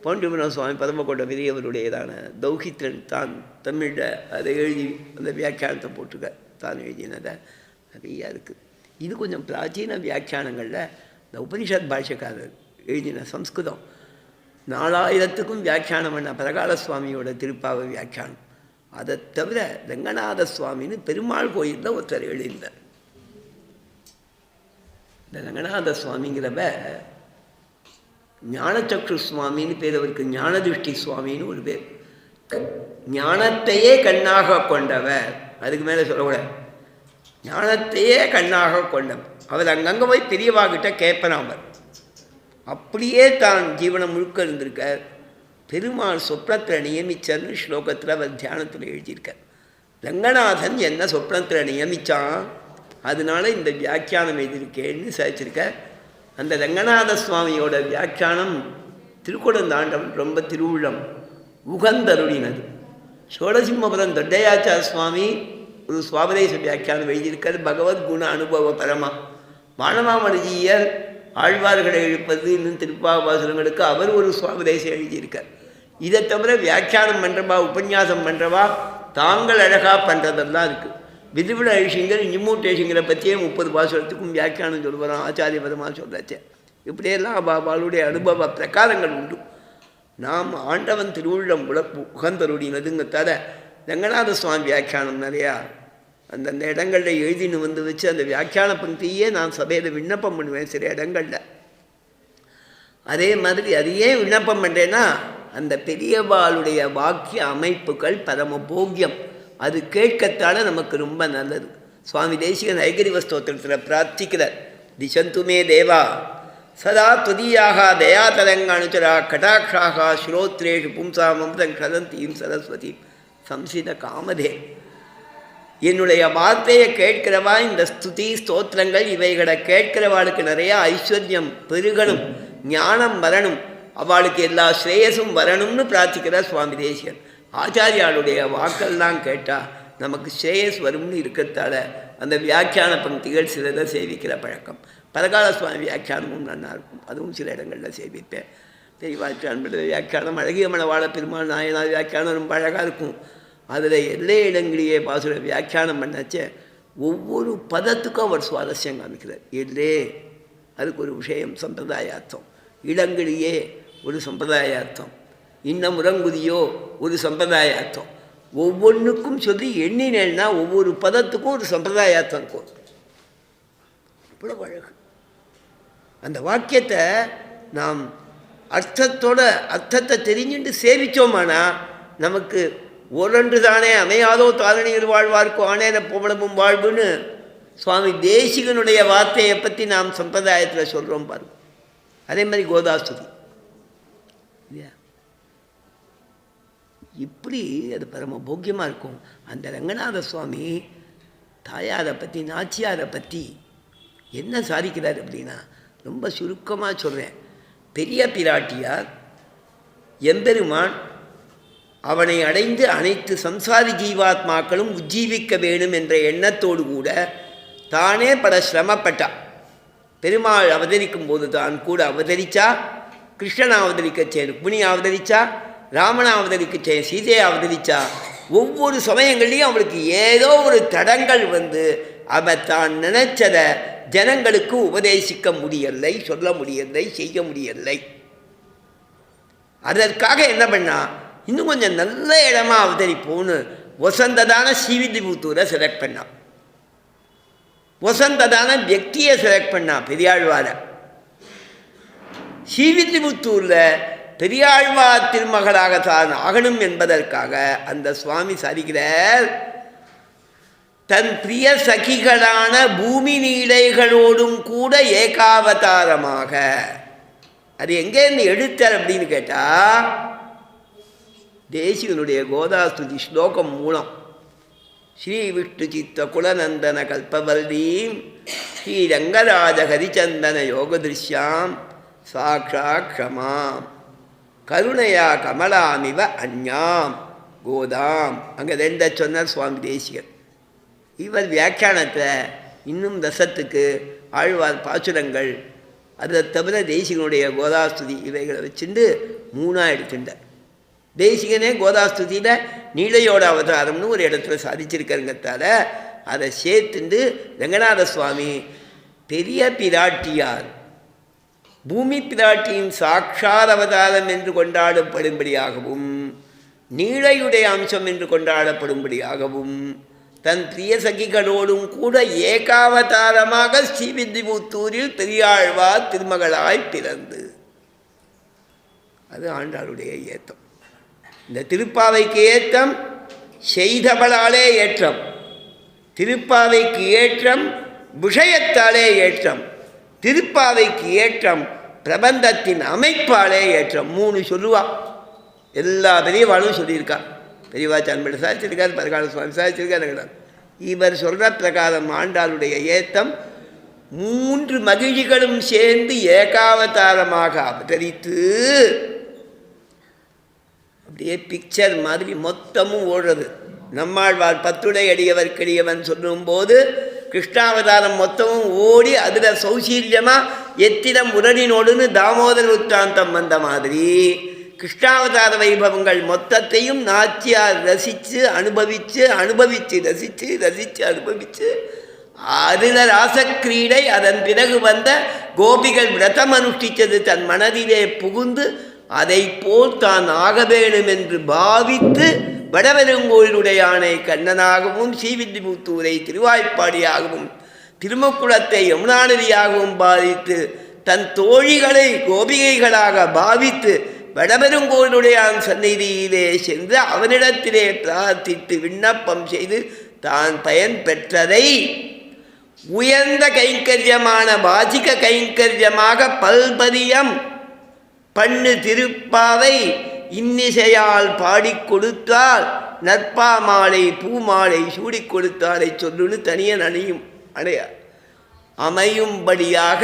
Speaker 1: பௌண்டிமன சுவாமி பரமக்கோட்டை பெரியவருடையதான தௌஹித்ரன் தான் தமிழில் அதை எழுதி அந்த வியாக்கியானத்தை போட்டிருக்க தான் எழுதினதை நிறையா இருக்குது. இது கொஞ்சம் பிராச்சீன வியாக்கியானங்களில் இந்த உபனிஷத் பாஷ்யக்காரர் எழுதின சம்ஸ்கிருதம் 4000க்கும் வியாக்கியானம் பண்ண பிரகால சுவாமியோட திருப்பாவை வியாக்கியானம். அதை தவிர ரங்கநாத சுவாமின்னு பெருமாள் கோயிலில் ஒருத்தர் எழுதினார். இந்த ரங்கநாத சுவாமிங்கிறவ ஞானச்சக்ஷு சுவாமின்னு பேர். அவருக்கு ஞானதிருஷ்டி சுவாமின்னு ஒரு பேர். ஞானத்தையே கண்ணாக கொண்டவர். அதுக்கு மேலே சொல்லக்கூடாது. ஞானத்தையே கண்ணாக கொண்டவர். அவர் அங்கங்கே போய் பெரியவாகிட்ட கேட்பனாமர். அப்படியே தான் ஜீவனம் முழுக்க இருந்திருக்கார். பெருமாள் சொப்னத்தில் நியமிச்சார்னு ஸ்லோகத்தில் அவர் தியானத்தில் எழுதியிருக்கார். ரங்கநாதன் என்ன சொப்னத்தில் நியமித்தான், அதனால இந்த வியாக்கியானம் எழுதியிருக்கேன்னு சாதிச்சிருக்கார். அந்த ரங்கநாத சுவாமியோட வியாக்கியானம் திருக்குடந்தாண்டவன் ரொம்ப திருவுள்ளம் உகந்தருளினது. சோழசிம்மபுரம் தொண்டையாச்சார சுவாமி ஒரு சுவாபதேச வியாக்கியானம் எழுதியிருக்கார். பகவத்குண அனுபவ பரமா மாணவாமணிஜியர் ஆழ்வார்களை எழுப்பது இன்னும் திருப்பாபாசுரங்களுக்கு அவர் ஒரு சுவாபதேசம் எழுதியிருக்கார். இதை தவிர வியாக்கியானம் பண்ணுறவா உபன்யாசம் பண்ணுறவா தாங்கள் அழகாக பண்ணுறதெல்லாம் இருக்குது. விதிவிட ஐஷிங்கர் இஞ்சுமூட்டேஷிங்கரை பற்றியே 30 பாசுரத்துக்கும் வியாக்கியானம் சொல்லுவாராம் ஆச்சாரியபரமாக சொல்கிறாச்சே. இப்படியெல்லாம் அவளுடைய அனுபவ பிரகாரங்கள் உண்டு. நாம் ஆண்டவன் திருவுள்ளம் உகந்தருடினதுங்கிறதால ரங்கநாத சுவாமி வியாக்கியானம் நிறையா அந்தந்த இடங்களில் எழுதின்னு வந்து வச்சு அந்த வியாக்கியான பங்கியே நான் சபையில் விண்ணப்பம் பண்ணுவேன் சில இடங்களில். அதே மாதிரி அதையே விண்ணப்பம் பண்ணுறேன்னா அந்த பெரியவாளுடைய வாக்கிய அமைப்புகள் பரம போக்கியம். அது கேட்கத்தால நமக்கு ரொம்ப நல்லது. சுவாமி தேசிகன் ஐகரிவ ஸ்தோத்திரத்தில் பிரார்த்திக்கிறார். திசந்துமே தேவா சதா துதியாக தயாதரங்க அனுச்சரா கடாட்சாக ஸ்ரோத்ரேஷு பும்சாம் அமிர்தம் கதந்தீம் சரஸ்வதி சம்சித காமதே. என்னுடைய வார்த்தையை கேட்கிறவா இந்த ஸ்துதி ஸ்தோத்திரங்கள் இவைகளை கேட்கிறவாளுக்கு நிறையா ஐஸ்வர்யம் பெருகணும், ஞானம் வரணும், அவளுக்கு எல்லா ஸ்ரேயஸும் வரணும்னு பிரார்த்திக்கிறார் சுவாமி தேசிகன். ஆச்சாரியாளுடைய வாக்கெல்லாம் கேட்டால் நமக்கு ஸ்ரேயஸ் வரும்னு இருக்கிறதால அந்த வியாக்கியான பங்கிகள் சிலதை சேவிக்கிற பழக்கம். பரகால சுவாமி வியாக்கியானமும் நல்லாயிருக்கும், அதுவும் சில இடங்களில் சேவிப்பேன். தெய்வாச்சான் வியாக்கியானம் அழகிய மணவாள பெருமாள் நாயனா வியாக்கியானம் ரொம்ப அழகாக இருக்கும். அதில் எல்லா இடங்களையே பாசுர வியாக்கியானம் பண்ணச்ச ஒவ்வொரு பதத்துக்கும் அவர் சுவாரஸ்யம் காமிக்கிறார். எல்லே அதுக்கு ஒரு விஷயம் சம்பிரதாயார்த்தம், இடங்களியே ஒரு சம்பிரதாயார்த்தம், இன்னும் முரங்குதியோ ஒரு சம்பிரதாயார்த்தம், ஒவ்வொன்றுக்கும் சொல்லி எண்ணினேன்னா ஒவ்வொரு பதத்துக்கும் ஒரு சம்பிரதாயார்த்தம் இருக்கும். இவ்வளவு அழகு. அந்த வாக்கியத்தை நாம் அர்த்தத்தை தெரிஞ்சுட்டு சேவித்தோமானா நமக்கு ஒரொன்று தானே அமையாதோ தாரணியில் வாழ்வார்க்கோ ஆனேன போவளமும் வாழ்வுன்னு சுவாமி தேசிகனுடைய வார்த்தையை பற்றி நாம் சம்பிரதாயத்தில் சொல்கிறோம் பாருங்க. அதே மாதிரி கோதாஸ்துதி இல்லையா, இப்படி அது பரம போக்கியமாக இருக்கும். அந்த ரங்கநாத சுவாமி தாயாரை பற்றி நாச்சியாரை பற்றி என்ன சாதிக்கிறார் அப்படின்னா ரொம்ப சுருக்கமாக சொல்கிறேன். பெரிய பிராட்டியார் எம்பெருமான் அவனை அடைந்து அனைத்து சம்சாரி ஜீவாத்மாக்களும் உஜ்ஜீவிக்க வேணும் என்ற எண்ணத்தோடு கூட தானே பல சிரமப்பட்டார். பெருமாள் அவதரிக்கும் போது தான் கூட அவதரித்தா, கிருஷ்ணனை அவதரிக்கச்சே ருக்மிணி அவதரித்தா, ராமனை அவதரிக்கச்சே சீதையை அவதரித்தா. ஒவ்வொரு சமயங்கள்லையும் அவளுக்கு ஏதோ ஒரு தடங்கள் வந்து அவள் தான் நினைச்சதை ஜனங்களுக்கு உபதேசிக்க முடியலை, சொல்ல முடியலை, செய்ய முடியலை. அதற்காக என்ன பண்ணா, இன்னும் கொஞ்சம் நல்ல இடமா அவதரிப்போன்னு வசந்ததான ஸ்ரீவில்லிபுத்தூரை செலக்ட் பண்ணா, வசந்ததான வியக்தியை செலக்ட் பண்ணா பெரியாழ்வார. ஸ்ரீவில்லிபுத்தூரில் பெரியாழ்வார் திருமகளாக தான் ஆகணும் என்பதற்காக அந்த சுவாமி சாதிக்கிறார், தன் பிரிய சகிகளான பூமி நீலைகளோடும் கூட ஏகாவதாரமாக. அது எங்கேருந்து எடுத்தார் அப்படின்னு கேட்டால் தேசிகனுடைய கோதாஸ்துதி ஸ்லோகம் மூலம். ஸ்ரீ விஷ்ணு சித்த குலநந்தன கல்பவல்லீம் ஸ்ரீ ரங்கராஜ ஹரிச்சந்தன யோகதிருஷ்யாம் சாக்ஷாத் க்ஷமாம் கருணையா கமலாமிவ அஞ்ஞாம் கோதாம். அங்கே 2 சொன்னார் சுவாமி தேசிகன். இவர் வியாக்கியானத்தை இன்னும் ரசத்துக்கு ஆழ்வார் பாசுரங்கள் அதை தவிர தேசிகனுடைய கோதாஸ்துதி இவைகளை வச்சுட்டு 3ஆக எடுத்துட்டார். தேசிகனே கோதாஸ்துதியில் நீலையோட அவதாரம்னு ஒரு இடத்துல சாதிச்சிருக்கிறங்கிறதால அதை சேர்த்துண்டு ரங்கநாத சுவாமி பெரிய பிராட்டியார் பூமி பிராட்டியின் சாட்சாத் அவதாரம் என்று கொண்டாடப்படும்படியாகவும் நீளையுடைய அம்சம் என்று கொண்டாடப்படும்படியாகவும் தன் பிரிய சகிகளோடும் கூட ஏகாவதாரமாக ஸ்ரீவில்லிபுத்தூரில் பெரியாழ்வார் திருமகளாய் பிறந்து. அது ஆண்டாளுடைய ஏத்தம். இந்த திருப்பாவைக்கு ஏற்றம் செய்தவளாலே ஏற்றம், திருப்பாவைக்கு ஏற்றம் விஷயத்தாலே ஏற்றம், திருப்பாவைக்கு ஏற்றம் பிரபந்தத்தின் அமைப்பாலே ஏற்றம். 3 சொல்லுவா. எல்லா பெரியவாளும் சொல்லியிருக்கா. பெரியவா சான்பிட சாதிச்சிருக்கார், பரகால சுவாமி சாதிச்சிருக்கார். இவர் சொல்கிற பிரகாரம் ஆண்டாளுடைய ஏத்தம் 3 மகிழ்ச்சிகளும் சேர்ந்து ஏகாவதாரமாக அவதரித்து அப்படியே பிக்சர் மாதிரி மொத்தமும் ஓடுறது. நம்மாழ்வார் 10 அடியவர்க்கடியவன் சொல்லும்போது கிருஷ்ணாவதாரம் மொத்தமும் ஓடி அதில் சௌசீல்யமாக எத்திரம் உரணினோடுன்னு தாமோதர உத்தாந்தம் வந்த மாதிரி கிருஷ்ணாவதார வைபவங்கள் மொத்தத்தையும் நாச்சியார் ரசித்து அனுபவித்து அனுபவித்து அதில் ராசக்கிரீடை, அதன் பிறகு வந்த கோபிகள் விரதம் அனுஷ்டித்தது தன் மனதிலே புகுந்து அதை போல் தான் ஆக வேணும் என்று பாவித்து வடவெருங்கோயிலுடையானை கண்ணனாகவும் ஸ்ரீவில்லிபுத்தூரை திருவாய்ப்பாடியாகவும் திருமக்குளத்தை யமுனாநதியாகவும் பாவித்து தன் தோழிகளை கோபிகைகளாக பாவித்து வடபெருங்கோயிலுடையான் சந்நிதியிலே சென்று அவனிடத்திலே பிரார்த்தித்து விண்ணப்பம் செய்து தான் பயன் பெற்றதை உயர்ந்த கைங்கரியமான வாசிக கைங்கரியமாக பல்பதியம் பண்ணு திருப்பாவை இன்னிசையால் பாடிக் கொடுத்தால் நற்பா மாலை பூமாலை சூடி கொடுத்தாரை சொல்லுன்னு தனியன் அணைய அமையும்படியாக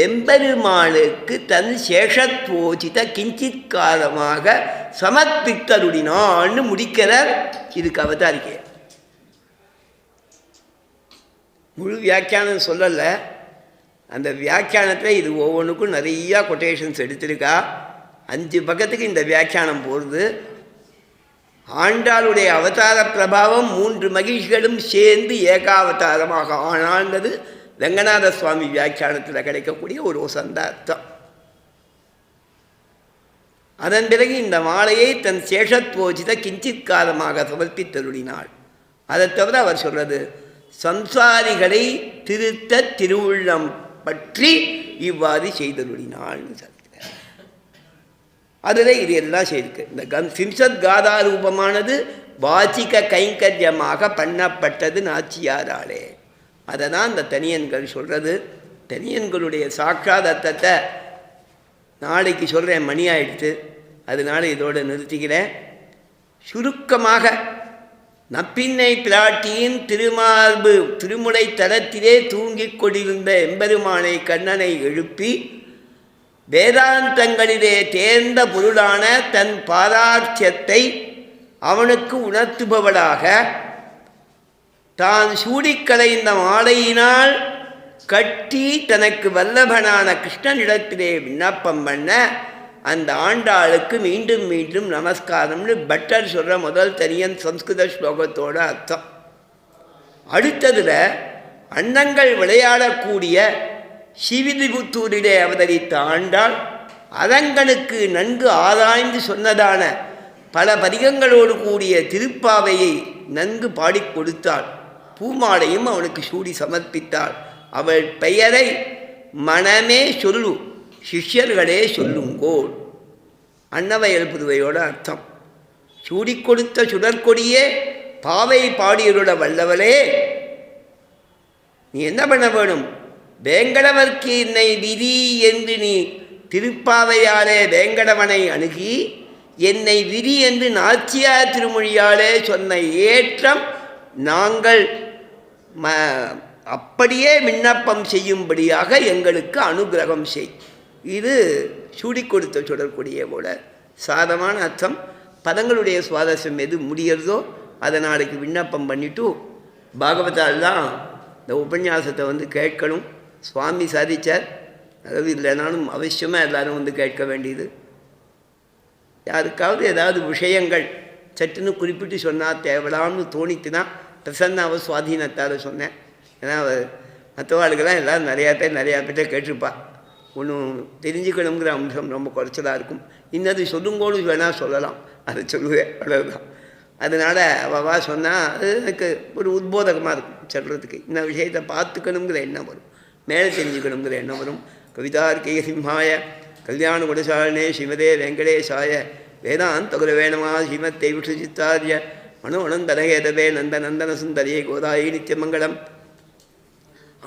Speaker 1: எம்பெருமானுக்கு தன் சேஷத்வோஜித கிஞ்சித்காரமாக சமர்ப்பித்தருடினான்னு முடிக்கிறார். இதுக்கு அவதாரிக்கை முழு வியாக்கியானம் சொல்லலை. அந்த வியாக்கியானத்தில் இது ஒவ்வொன்றுக்கும் நிறையா கொட்டேஷன்ஸ் எடுத்திருக்கா. 5 பக்கத்துக்கு இந்த வியாக்கியானம் போகிறது. ஆண்டாளுடைய அவதார பிரபாவம் 3 மகிழ்ச்சிகளும் சேர்ந்து ஏகாவதாரமாக ஆனான்றது ரங்கநாத சுவாமி வியாக்கியானத்தில் கிடைக்கக்கூடிய ஒரு வசந்த அர்த்தம். அதன் பிறகு இந்த மாலையை தன் சேஷத்வோஜித கிஞ்சித்காரமாக சமர்ப்பித்தருளினாள். அதை தவிர அவர் சொல்றது சம்சாரிகளை திருத்த திருவுள்ளம் பற்றி இவ்வாறு செய்தருளினாள்னு சொல்கிறார். அதில் இது எல்லாம் செய்திருக்கு. இந்த சிம்சத் காதா ரூபமானது வாசிக கைங்கரியமாக பண்ணப்பட்டது நாச்சியாராலே. அதை தான் இந்த தனியன்கள் சொல்கிறது. தனியன்களுடைய சாட்சாத் அர்த்தத்தை நாளைக்கு சொல்கிறேன், மணி ஆயிடுத்து. அதனால இதோடு நிறுத்திக்கிறேன். சுருக்கமாக நப்பின்னை பிராட்டியின் திருமார்பு திருமுலை தரத்திலே தூங்கிக் கொண்டிருந்த எம்பெருமானை கண்ணனை எழுப்பி வேதாந்தங்களிலே தேர்ந்த பொருளான தன் பாராட்சியத்தை அவனுக்கு உணர்த்துபவளாக தான் சூடிக்கலைந்த மாலையினால் கட்டி தனக்கு வல்லபனான கிருஷ்ணனிடத்திலே விண்ணப்பம் பண்ண அந்த ஆண்டாளுக்கு மீண்டும் மீண்டும் நமஸ்காரம்னு பட்டர் சொல்கிற முதல் தனியன் சம்ஸ்கிருத ஸ்லோகத்தோட அர்த்தம். அடுத்ததில் அன்னங்கள் விளையாடக்கூடிய ஸ்ரீவில்லிபுத்தூரிலே அவதரித்த ஆண்டாள் அரங்கனுக்கு நன்கு ஆராய்ந்து சொன்னதான பல பதிகங்களோடு கூடிய திருப்பாவையை நன்கு பாடிக் கொடுத்தாள். பூமாலையும் அவனுக்கு சூடி சமர்ப்பித்தாள். அவள் பெயரை மனமே சொல்லு, சிஷ்யர்களே சொல்லுங்கோள். அன்னவயல் புதுவையோட அர்த்தம். சூடி கொடுத்த சுடற்கொடியே பாவை பாடியருட வல்லவளே, நீ என்ன பண்ண வேணும்? வேங்கடவர்க்கு என்னை விதி என்று நீ திருப்பாவையாலே வேங்கடவனை அணுகி என்னை விதி என்று நாச்சியார் திருமொழியாலே சொன்ன ஏற்றம் நாங்கள் அப்படியே விண்ணப்பம் செய்யும்படியாக எங்களுக்கு அனுகிரகம் செய். இது சூடி கொடுத்த சுடற்கொடியே போல சாதமான அர்த்தம். பதங்களுடைய சுவாரஸ்யம் எது முடிகிறதோ அதை நாளைக்கு விண்ணப்பம் பண்ணிவிட்டு பாகவதால் தான் இந்த உபன்யாசத்தை கேட்கணும். சுவாமி சாதிச்சார். அதாவது இல்லைனாலும் அவசியமாக எல்லோரும் கேட்க வேண்டியது. யாருக்காவது ஏதாவது விஷயங்கள் சட்டுன்னு குறிப்பிட்டு சொன்னால் தேவலாம்னு தோணித்துனா பிரசன்னாவை சுவாதீனத்தால் சொன்னேன். ஏன்னா மற்றவாளுக்கெல்லாம் எல்லோரும் நிறையா பேர்கிட்ட கேட்டிருப்பா. ஒன்றும் தெரிஞ்சுக்கணுங்கிற அம்சம் ரொம்ப குறைச்சலாக இருக்கும். இன்னது சொல்லுங்கோடு வேணால் சொல்லலாம், அதை சொல்லுவேன், அவ்வளவுதான். அதனால் அவவா சொன்னால் அது எனக்கு ஒரு உத்போதகமாக இருக்கும் சொல்கிறதுக்கு. இந்த விஷயத்தை பார்த்துக்கணுங்கிற எண்ணம் வரும், மேலே தெரிஞ்சுக்கணுங்கிற எண்ணம் வரும். கவிதார்க்கிய சிம்ஹாய கல்யாண குணசாலினே ஸ்ரீமதே வெங்கடேசாய வேதாந்த குரவேணமா ஸ்ரீமத்தை விஷ்ணுசித்தாரிய அணுவனந்தனகேதவே நந்த நந்தன சுந்தரியே கோதாயி நித்தியமங்கலம்.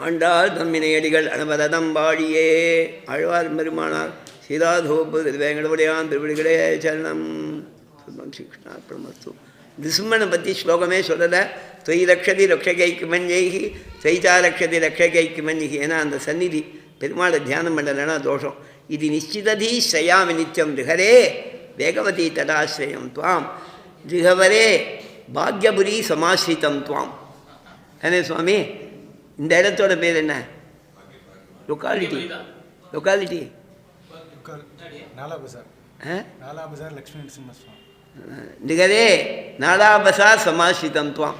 Speaker 1: ஆண்டாள் தம்மினையடிகள் அனுபரதம் பாடியே. ஆழ்வார் பெருமானார் சீதாதோப்பு திருவேங்கடவுடையான் திருவிழிகளே சரணம். ஸ்ரீகிருஷ்ணார்ப்பணமஸ்து. நிருசிம்மனை பற்றி ஸ்லோகமே சொல்லலை. தொய் ரக்ஷதி ரக்ஷகைக்கு மஞ்சைகி தொய்தா ரக்ஷதி ரக்ஷகைக்கு மஞ்சிகி. ஏன்னா அந்த சந்நிதி பெருமாளை தியானம் பண்ணலைன்னா தோஷம். இது நிச்சிததி ஸ்ரயாமி நித்தியம் ரிஹரே வேகவதி தடாஸ்ரயம் துவாம் ரிஹவரே பாக்யபுரி சமாஸ்ரிதம் துவாம். ஏனே சுவாமி, இந்த இடத்தோட பேர் என்ன? லொக்காலிட்டி லொக்காலிட்டி நிகரே நாலாபசா சமாஸ்ரிதம் துவாம்.